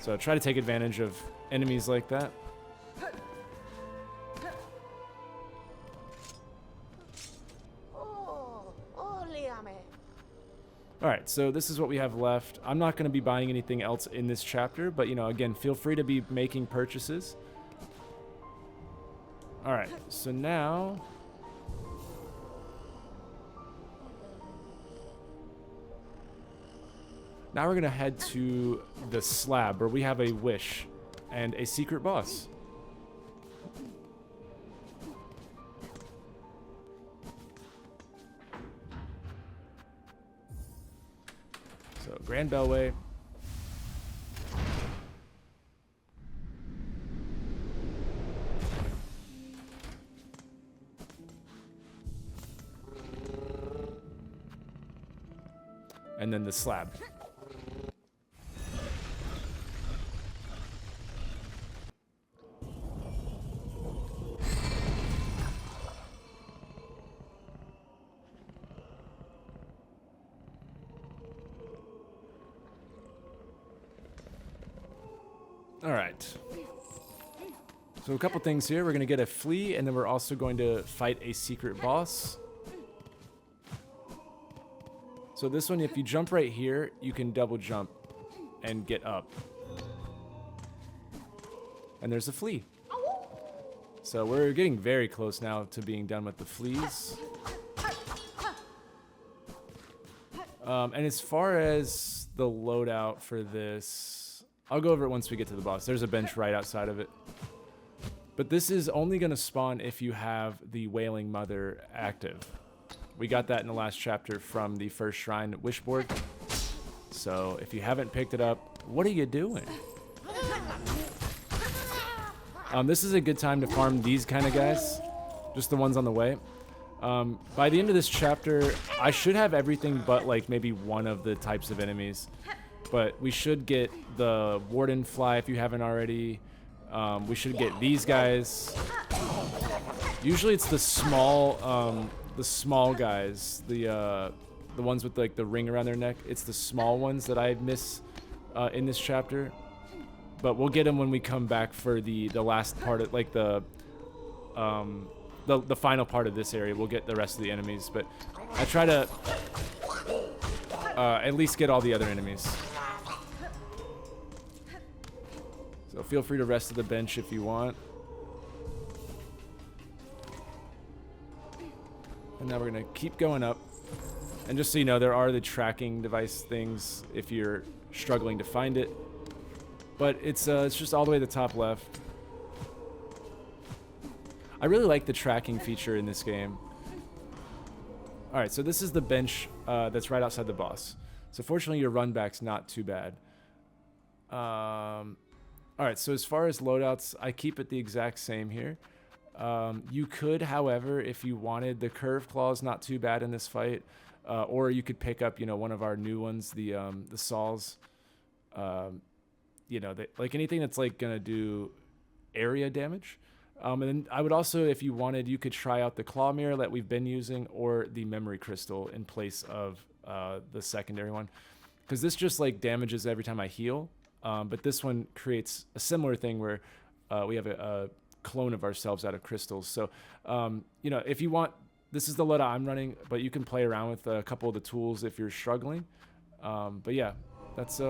So try to take advantage of enemies like that. Alright, so this is what we have left. I'm not going to be buying anything else in this chapter, but, you know, again, feel free to be making purchases. Alright, so now... Now we're going to head to the Slab, where we have a wish and a secret boss. So, Grand Bellway. And then the Slab. All right. So a couple things here. We're going to get a flea, and then we're also going to fight a secret boss. So this one, if you jump right here, you can double jump and get up. And there's a flea. So we're getting very close now to being done with the fleas. And as far as the loadout for this... I'll go over it once we get to the boss. There's a bench right outside of it. But this is only going to spawn if you have the Wailing Mother active. We got that in the last chapter from the First Shrine Wishboard. So if you haven't picked it up, what are you doing? This is a good time to farm these kind of guys, just the ones on the way. By the end of this chapter, I should have everything but like maybe one of the types of enemies. But we should get the warden fly if you haven't already. We should get these guys. Usually it's the small guys, the ones with like the ring around their neck. It's the small ones that I miss in this chapter. But we'll get them when we come back for the last part of like the final part of this area. We'll get the rest of the enemies, but I try to at least get all the other enemies. So feel free to rest at the bench if you want. And now we're gonna keep going up. And just so you know, there are the tracking device things if you're struggling to find it. But it's just all the way to the top left. I really like the tracking feature in this game. Alright, so this is the bench that's right outside the boss. So fortunately your run back's not too bad. Alright, so as far as loadouts, I keep it the exact same here. You could, however, if you wanted, the curve claw's not too bad in this fight. Or you could pick up, you know, one of our new ones, the saws. You know, like anything that's like gonna do area damage. And then I would also, if you wanted, you could try out the claw mirror that we've been using or the memory crystal in place of the secondary one. Because this just like damages every time I heal. But this one creates a similar thing where we have a clone of ourselves out of crystals. So, you know, if you want, this is the loadout I'm running, but you can play around with a couple of the tools if you're struggling. But yeah, that's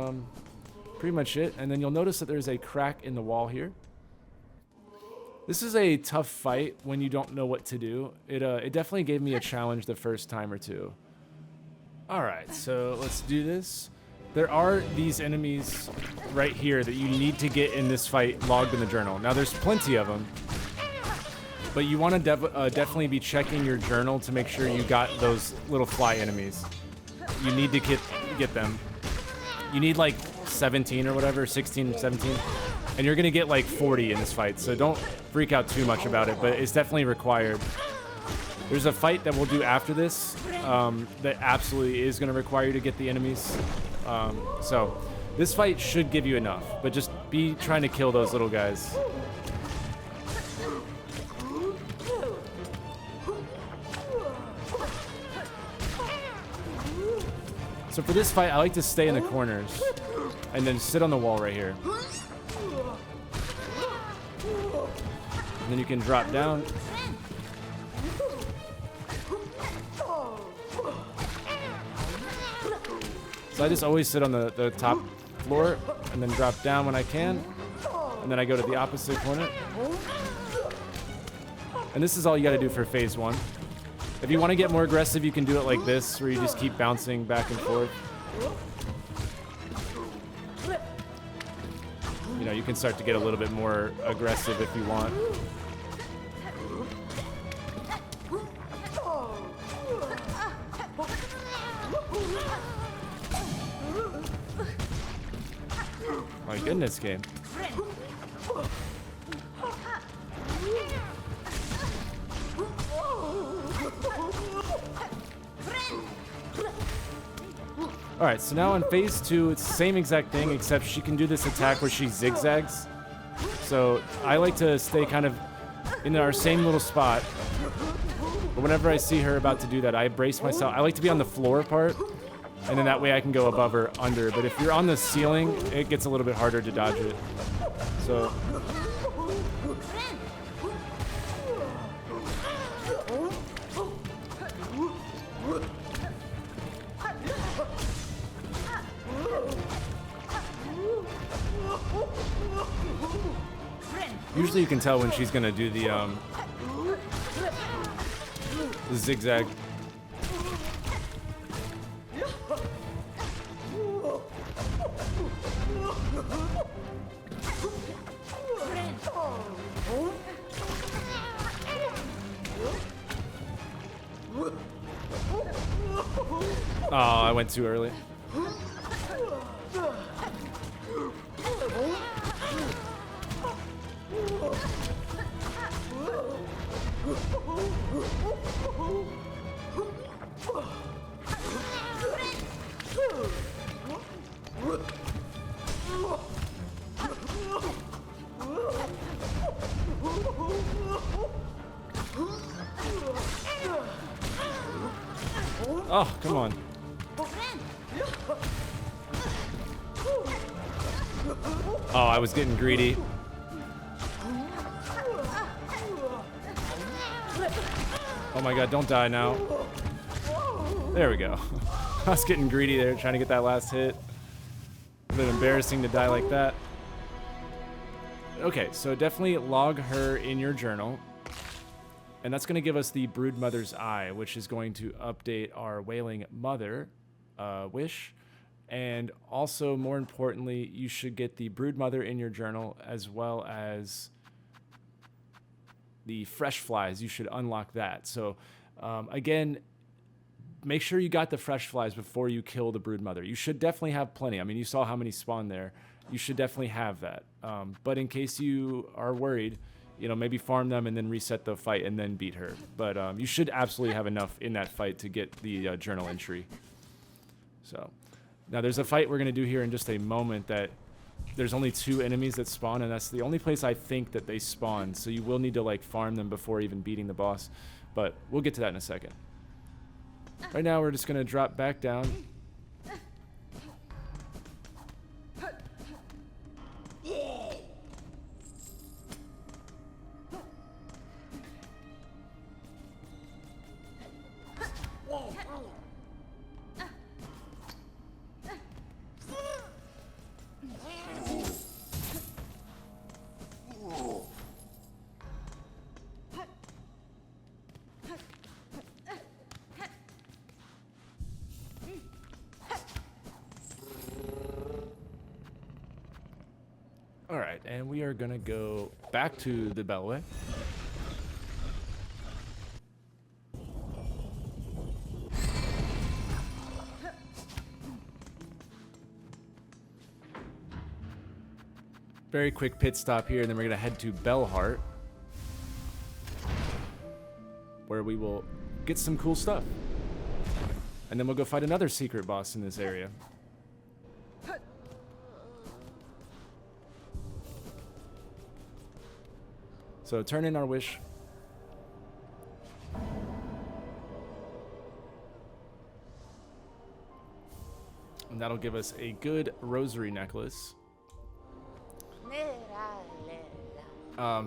pretty much it. And then you'll notice that there's a crack in the wall here. This is a tough fight when you don't know what to do. It definitely gave me a challenge the first time or two. All right, so let's do this. There are these enemies right here that you need to get in this fight logged in the journal. Now, there's plenty of them, but you want to definitely be checking your journal to make sure you got those little fly enemies. You need to get them. You need like 17 or whatever, 16, 17, and you're going to get like 40 in this fight, so don't freak out too much about it, but it's definitely required. There's a fight that we'll do after this that absolutely is going to require you to get the enemies. So this fight should give you enough, but just be trying to kill those little guys. So for this fight, I like to stay in the corners and then sit on the wall right here. And then you can drop down. So I just always sit on the top floor and then drop down when I can. And then I go to the opposite corner. And this is all you got to do for phase one. If you want to get more aggressive, you can do it like this, where you just keep bouncing back and forth. You know, you can start to get a little bit more aggressive if you want. My goodness, game. Alright, so now in phase 2, it's the same exact thing, except she can do this attack where she zigzags. So I like to stay kind of in our same little spot. But whenever I see her about to do that, I brace myself. I like to be on the floor part, and then that way I can go above or under. But if you're on the ceiling, it gets a little bit harder to dodge it. So... usually you can tell when she's gonna do the zigzag. Oh, I went too early. Oh, come on. Oh, I was getting greedy. Oh my god, don't die now. There we go. I was getting greedy there, trying to get that last hit. A bit embarrassing to die like that. Okay, so definitely log her in your journal. And that's going to give us the Broodmother's Eye, which is going to update our Wailing Mother wish. And also, more importantly, you should get the Broodmother in your journal, as well as the Fresh Flies. You should unlock that. So, again, make sure you got the Fresh Flies before you kill the Broodmother. You should definitely have plenty. I mean, you saw how many spawn there. You should definitely have that. But in case you are worried, you know, maybe farm them and then reset the fight and then beat her. But you should absolutely have enough in that fight to get the journal entry. So, now there's a fight we're going to do here in just a moment that there's only 2 enemies that spawn, and that's the only place I think that they spawn. So you will need to, like, farm them before even beating the boss. But we'll get to that in a second. Right now, we're just going to drop back down. Alright, and we are going to go back to the Bellway. Very quick pit stop here, and then we're going to head to Bellheart, where we will get some cool stuff. And then we'll go fight another secret boss in this area. So turn in our wish. And that'll give us a good rosary necklace.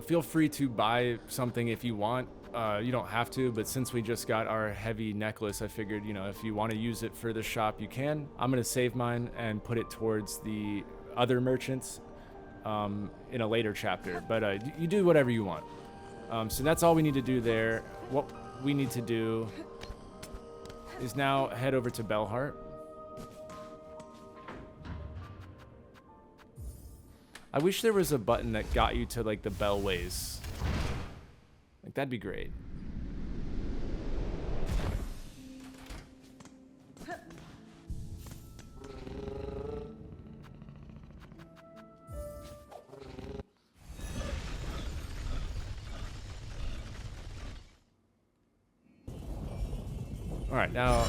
Feel free to buy something if you want. You don't have to, but since we just got our heavy necklace, I figured, you know, if you want to use it for the shop, you can. I'm going to save mine and put it towards the other merchants in a later chapter, but you do whatever you want. So that's all we need to do there. What we need to do is now head over to Bellheart. I wish there was a button that got you to, like, the Bellways. Like, that'd be great. All right, now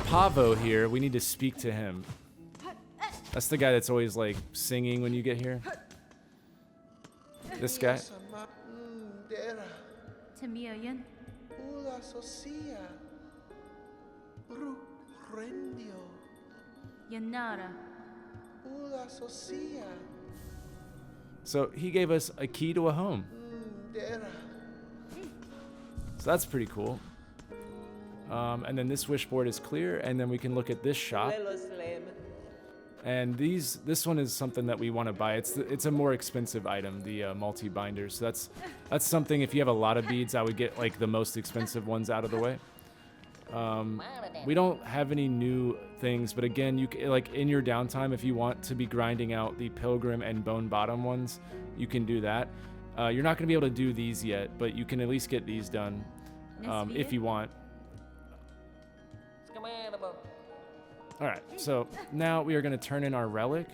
Pavo here, we need to speak to him. That's the guy that's always, like, singing when you get here. This guy. Tamiyan. Yanara. So he gave us a key to a home. So that's pretty cool. And then this wishboard is clear, and then we can look at this shop. And this one is something that we want to buy. It's a more expensive item, the multi-binder. So that's something, if you have a lot of beads, I would get, like, the most expensive ones out of the way. We don't have any new things, but again, you like, in your downtime, if you want to be grinding out the Pilgrim and Bone Bottom ones, you can do that. You're not going to be able to do these yet, but you can at least get these done if you want. Alright, so now we are going to turn in our relic,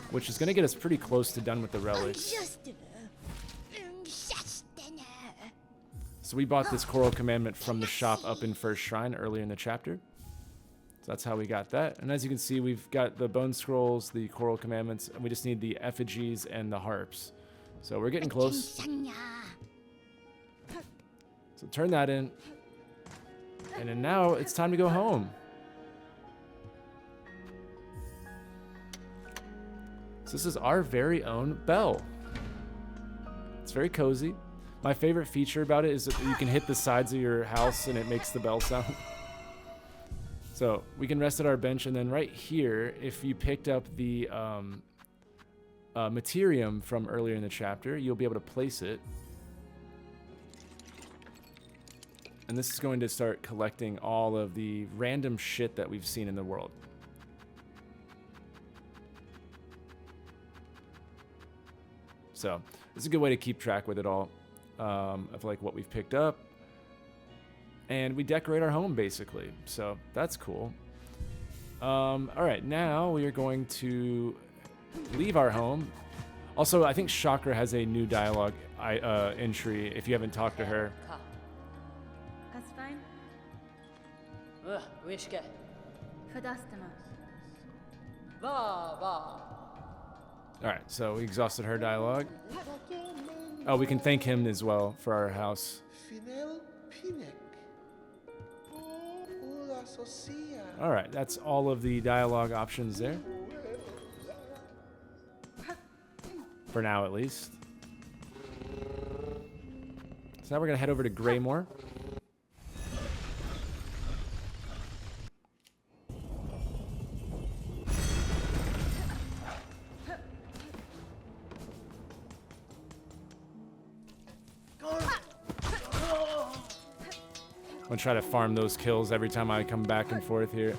which is going to get us pretty close to done with the relics. So we bought this coral commandment from the shop up in First Shrine earlier in the chapter. So that's how we got that. And as you can see, we've got the bone scrolls, the coral commandments, and we just need the effigies and the harps. So we're getting close. So turn that in. And then now it's time to go home. So this is our very own bell. It's very cozy. My favorite feature about it is that you can hit the sides of your house and it makes the bell sound. So we can rest at our bench, and then right here, if you picked up the memorium from earlier in the chapter, you'll be able to place it. And this is going to start collecting all of the random shit that we've seen in the world. So it's a good way to keep track with it all, of like what we've picked up. And we decorate our home basically. So that's cool. All right, now we are going to leave our home. Also, I think Chakra has a new dialogue entry if you haven't talked to her. That's fine. All right, so we exhausted her dialogue. Oh, we can thank him as well for our house. All right, that's all of the dialogue options there. For now, at least. So now we're gonna head over to Greymore. I'm gonna try to farm those kills every time I come back and forth here.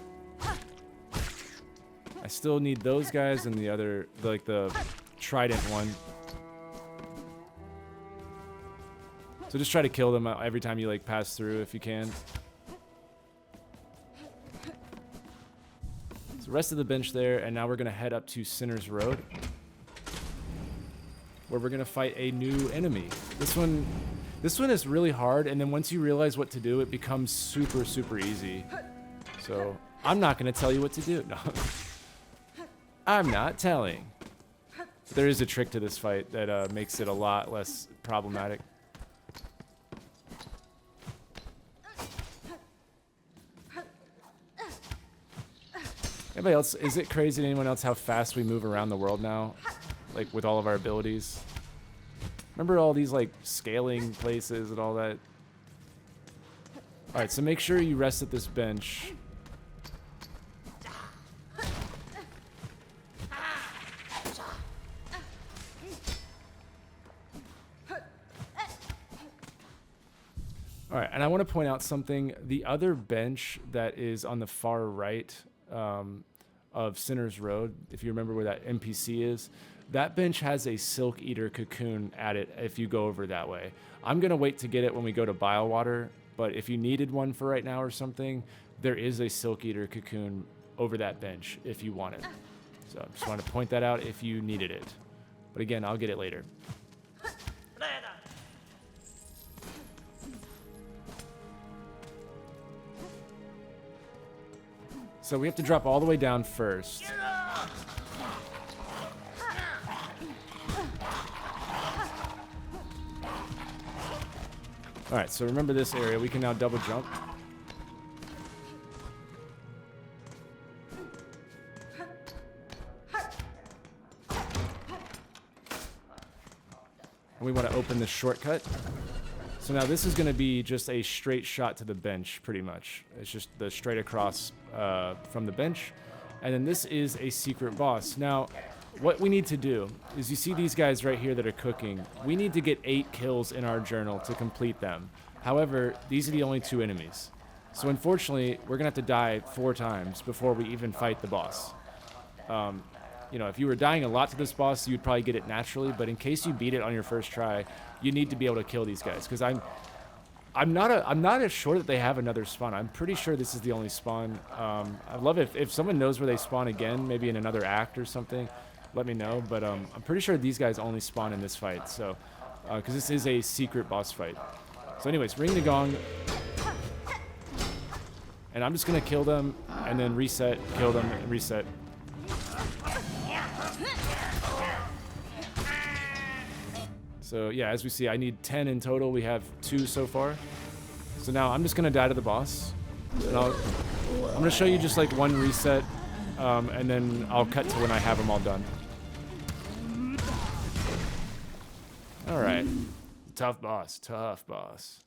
I still need those guys and the other, like the trident one. So just try to kill them every time you like pass through if you can. So rest of the bench there, and now we're gonna head up to Sinner's Road, where we're gonna fight a new enemy. This one is really hard, and then once you realize what to do, it becomes super, super easy. So I'm not gonna tell you what to do. No. I'm not telling. But there is a trick to this fight that makes it a lot less problematic. Anybody else, is it crazy to anyone else how fast we move around the world now? Like with all of our abilities? Remember all these like scaling places and all that? Alright, so make sure you rest at this bench. Alright, and I want to point out something. The other bench that is on the far right of Sinner's Road, if you remember where that NPC is, that bench has a Silk Eater cocoon at it if you go over that way. I'm going to wait to get it when we go to Bylewater, but if you needed one for right now or something, there is a Silk Eater cocoon over that bench if you want it. So I just want to point that out if you needed it. But again, I'll get it later. So we have to drop all the way down first. All right, so remember this area. We can now double jump. And we want to open this shortcut. So now this is going to be just a straight shot to the bench, pretty much. It's just the straight across from the bench. And then this is a secret boss. Now, what we need to do is you see these guys right here that are cooking. We need to get 8 kills in our journal to complete them. However, these are the only 2 enemies. So unfortunately, we're going to have to die 4 times before we even fight the boss. You know, if you were dying a lot to this boss, you'd probably get it naturally. But in case you beat it on your first try, you need to be able to kill these guys. Because I'm not as sure that they have another spawn. I'm pretty sure this is the only spawn. I'd love it if someone knows where they spawn again, maybe in another act or something. Let me know. But I'm pretty sure these guys only spawn in this fight. So, because this is a secret boss fight. So anyways, ring the gong. And I'm just going to kill them and then reset, kill them, and reset. So yeah, as we see, I need 10 in total. We have 2 so far. So now I'm just going to die to the boss. And I'm going to show you just like one reset, and then I'll cut to when I have them all done. All right. Tough boss, tough boss.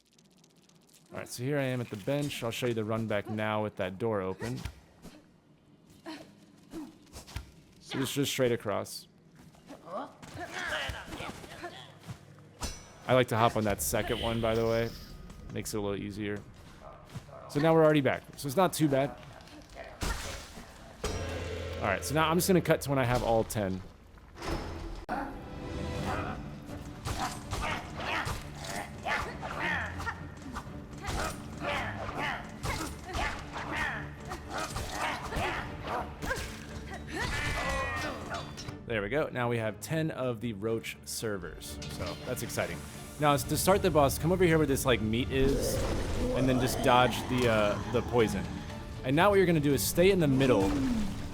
All right, so here I am at the bench. I'll show you the run back now with that door open. So it's just straight across. I like to hop on that second one, by the way. Makes it a little easier. So now we're already back. So it's not too bad. All right, so now I'm just going to cut to when I have all 10. There we go. Now we have 10 of the roach servers. So that's exciting. Now to start the boss, come over here where this like meat is, and then just dodge the poison. And now what you're gonna do is stay in the middle,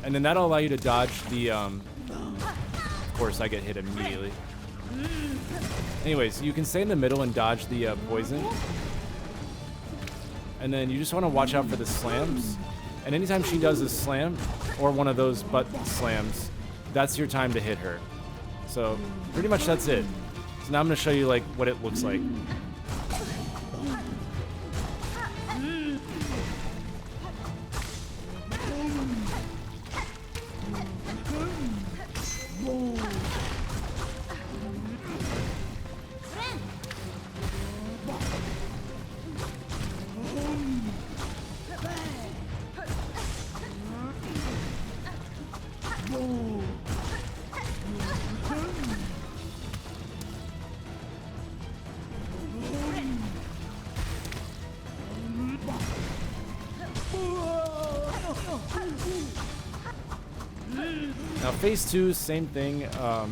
and then that'll allow you to dodge the. Of course, I get hit immediately. Anyways, you can stay in the middle and dodge the poison, and then you just want to watch out for the slams. And anytime she does a slam or one of those butt slams, that's your time to hit her. So pretty much that's it. So now I'm gonna show you like what it looks like. Now phase 2, same thing.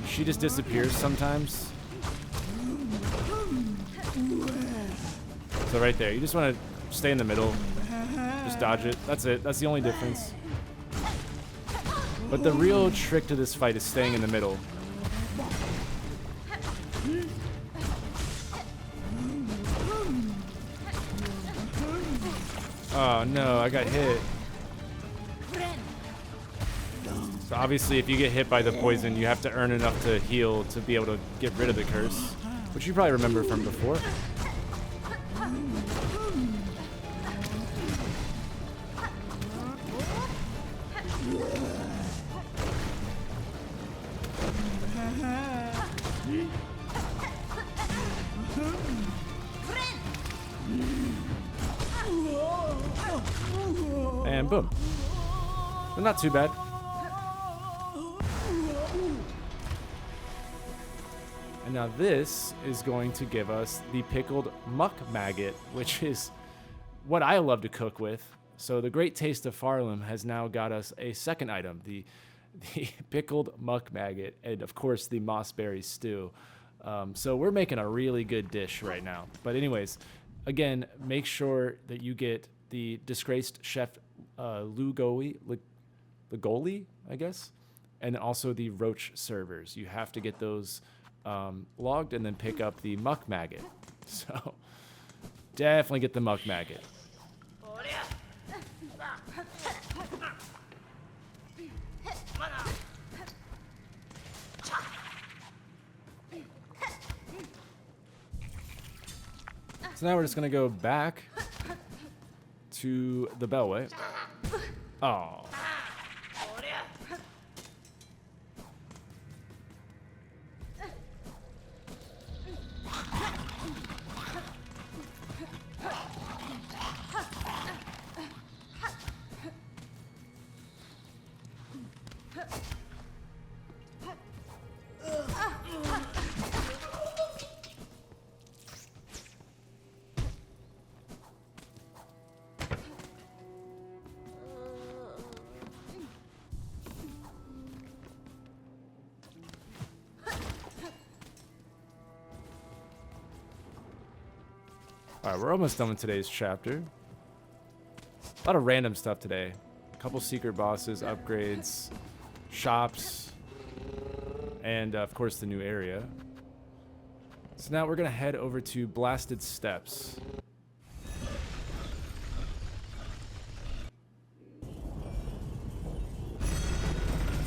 She just disappears sometimes. So right there, you just want to stay in the middle. Just dodge it. That's it. That's the only difference. But the real trick to this fight is staying in the middle. Oh no, I got hit. So obviously if you get hit by the poison, you have to earn enough to heal to be able to get rid of the curse, which you probably remember from before. And boom. But not too bad. And now this is going to give us the pickled muck maggot, which is what I love to cook with. So the great taste of Farlem has now got us a second item, the pickled muck maggot, and of course the mossberry stew. So we're making a really good dish right now. But anyways, again, make sure that you get the disgraced chef Lugoli, I guess, and also the roach servers. You have to get those logged and then pick up the muck maggot. So definitely get the muck maggot. So now we're just gonna go back to the Bellway. Oh. All right, we're almost done with today's chapter. A lot of random stuff today. A couple secret bosses, upgrades, shops, and of course the new area. So now we're gonna head over to Blasted Steps.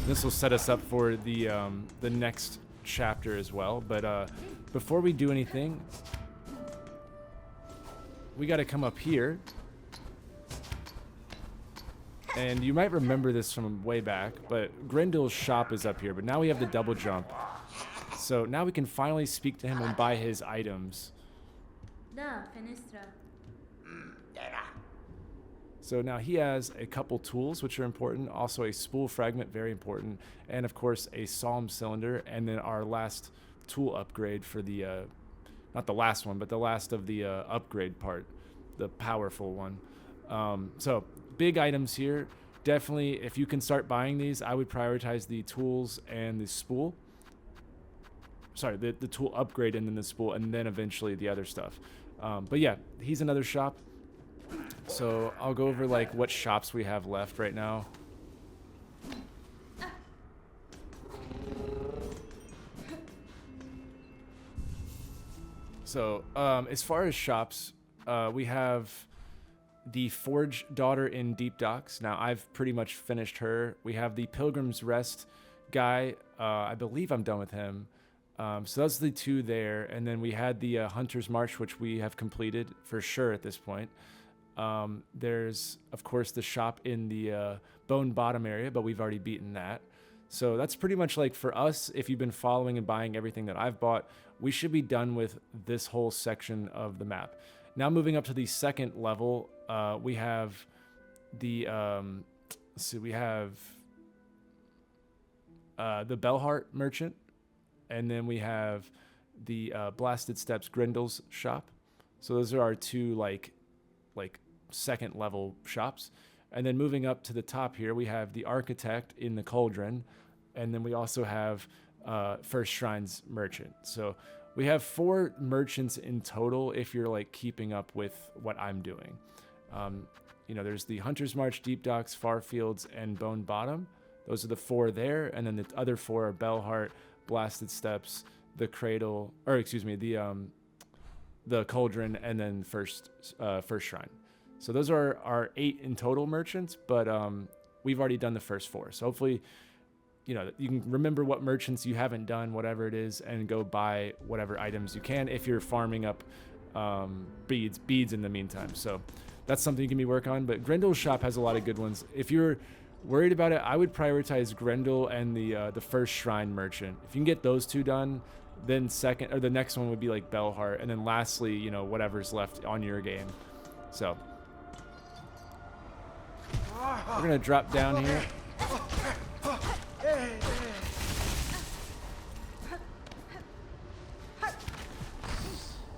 This will set us up for the next chapter as well. But before we do anything, we got to come up here. And you might remember this from way back, but Grendel's shop is up here. But now we have the double jump. So now we can finally speak to him and buy his items. Da, fenestra. So now he has a couple tools, which are important. Also a spool fragment, very important. And of course, a psalm cylinder. And then our last tool upgrade for the, not the last one, but the last of the upgrade part, the powerful one. So big items here. Definitely, if you can start buying these, I would prioritize the tools and the spool. Sorry, the tool upgrade and then the spool, and then eventually the other stuff. But yeah, he's another shop. So I'll go over like what shops we have left right now. So as far as shops, we have the Forge Daughter in Deep Docks. Now I've pretty much finished her. We have the Pilgrim's Rest guy. I believe I'm done with him. So that's the two there. And then we had the Hunter's March, which we have completed for sure at this point. There's, of course, the shop in the Bone Bottom area, but we've already beaten that. So that's pretty much like for us, if you've been following and buying everything that I've bought, we should be done with this whole section of the map. Now moving up to the second level, we have the, let's see, we have the Bellheart merchant, and then we have the Blasted Steps Grendel's shop. So those are our two like second level shops. And then moving up to the top here, we have the Architect in the Cauldron, and then we also have First Shrine's merchant. So we have 4 merchants in total if you're like keeping up with what I'm doing. You know, there's the Hunter's March, Deep Docks, Farfields, and Bone Bottom. Those are the 4 there, and then the other 4 are Bellheart, Blasted Steps, the Cradle, or excuse me, the Cauldron, and then First Shrine. So those are our 8 in total merchants, but we've already done the first 4. So hopefully, you know, you can remember what merchants you haven't done, whatever it is, and go buy whatever items you can if you're farming up beads in the meantime. So that's something you can be working on. But Grendel's shop has a lot of good ones. If you're worried about it, I would prioritize Grenle and the First Shrine merchant. If you can get those 2 done, then second or the next one would be like Bellheart, and then lastly, you know, whatever's left on your game. So we're gonna drop down here.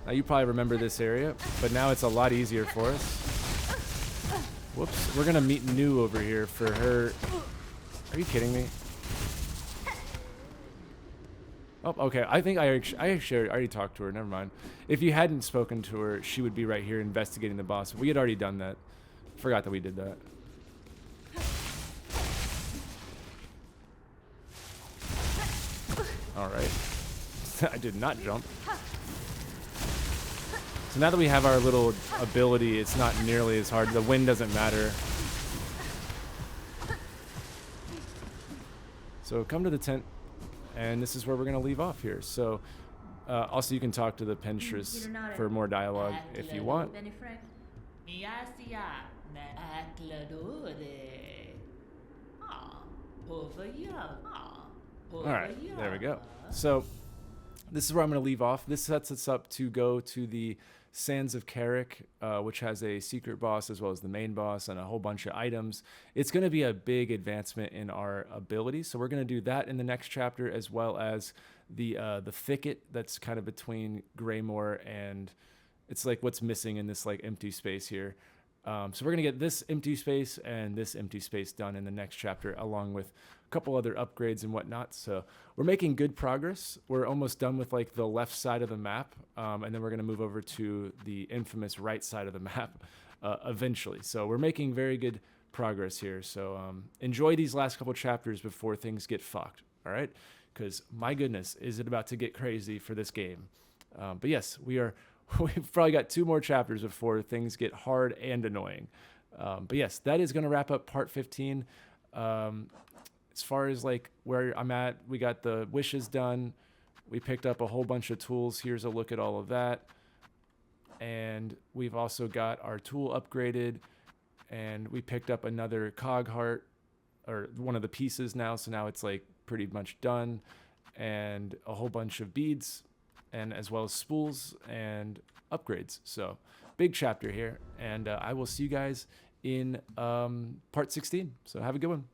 Now you probably remember this area, but now it's a lot easier for us. Whoops, we're gonna meet New over here for her. Are you kidding me? Oh, okay. I think I actually already talked to her. Never mind. If you hadn't spoken to her, she would be right here investigating the boss. We had already done that. Forgot that we did that. All right. I did not jump. So now that we have our little ability, it's not nearly as hard. The wind doesn't matter. So come to the tent, and this is where we're going to leave off here. So also you can talk to the Pinterest for more dialogue if you want. All right, there we go. So this is where I'm going to leave off. This sets us up to go to the Sands of Carrick, which has a secret boss as well as the main boss and a whole bunch of items. It's going to be a big advancement in our abilities, so we're going to do that in the next chapter, as well as the thicket that's kind of between Greymore and it's like what's missing in this like empty space here. So we're going to get this empty space and this empty space done in the next chapter, along with a couple other upgrades and whatnot. So we're making good progress. We're almost done with like the left side of the map. And then we're going to move over to the infamous right side of the map eventually. So we're making very good progress here. So enjoy these last couple chapters before things get fucked. All right. Because my goodness, is it about to get crazy for this game. But yes, we've probably got 2 more chapters before things get hard and annoying. But yes, that is going to wrap up part 15. As far as like where I'm at, we got the wishes done. We picked up a whole bunch of tools. Here's a look at all of that. And we've also got our tool upgraded. And we picked up another cog heart, or one of the pieces now. So now it's like pretty much done. And a whole bunch of beads, and as well as spools and upgrades. So big chapter here, and I will see you guys in part 16. So have a good one.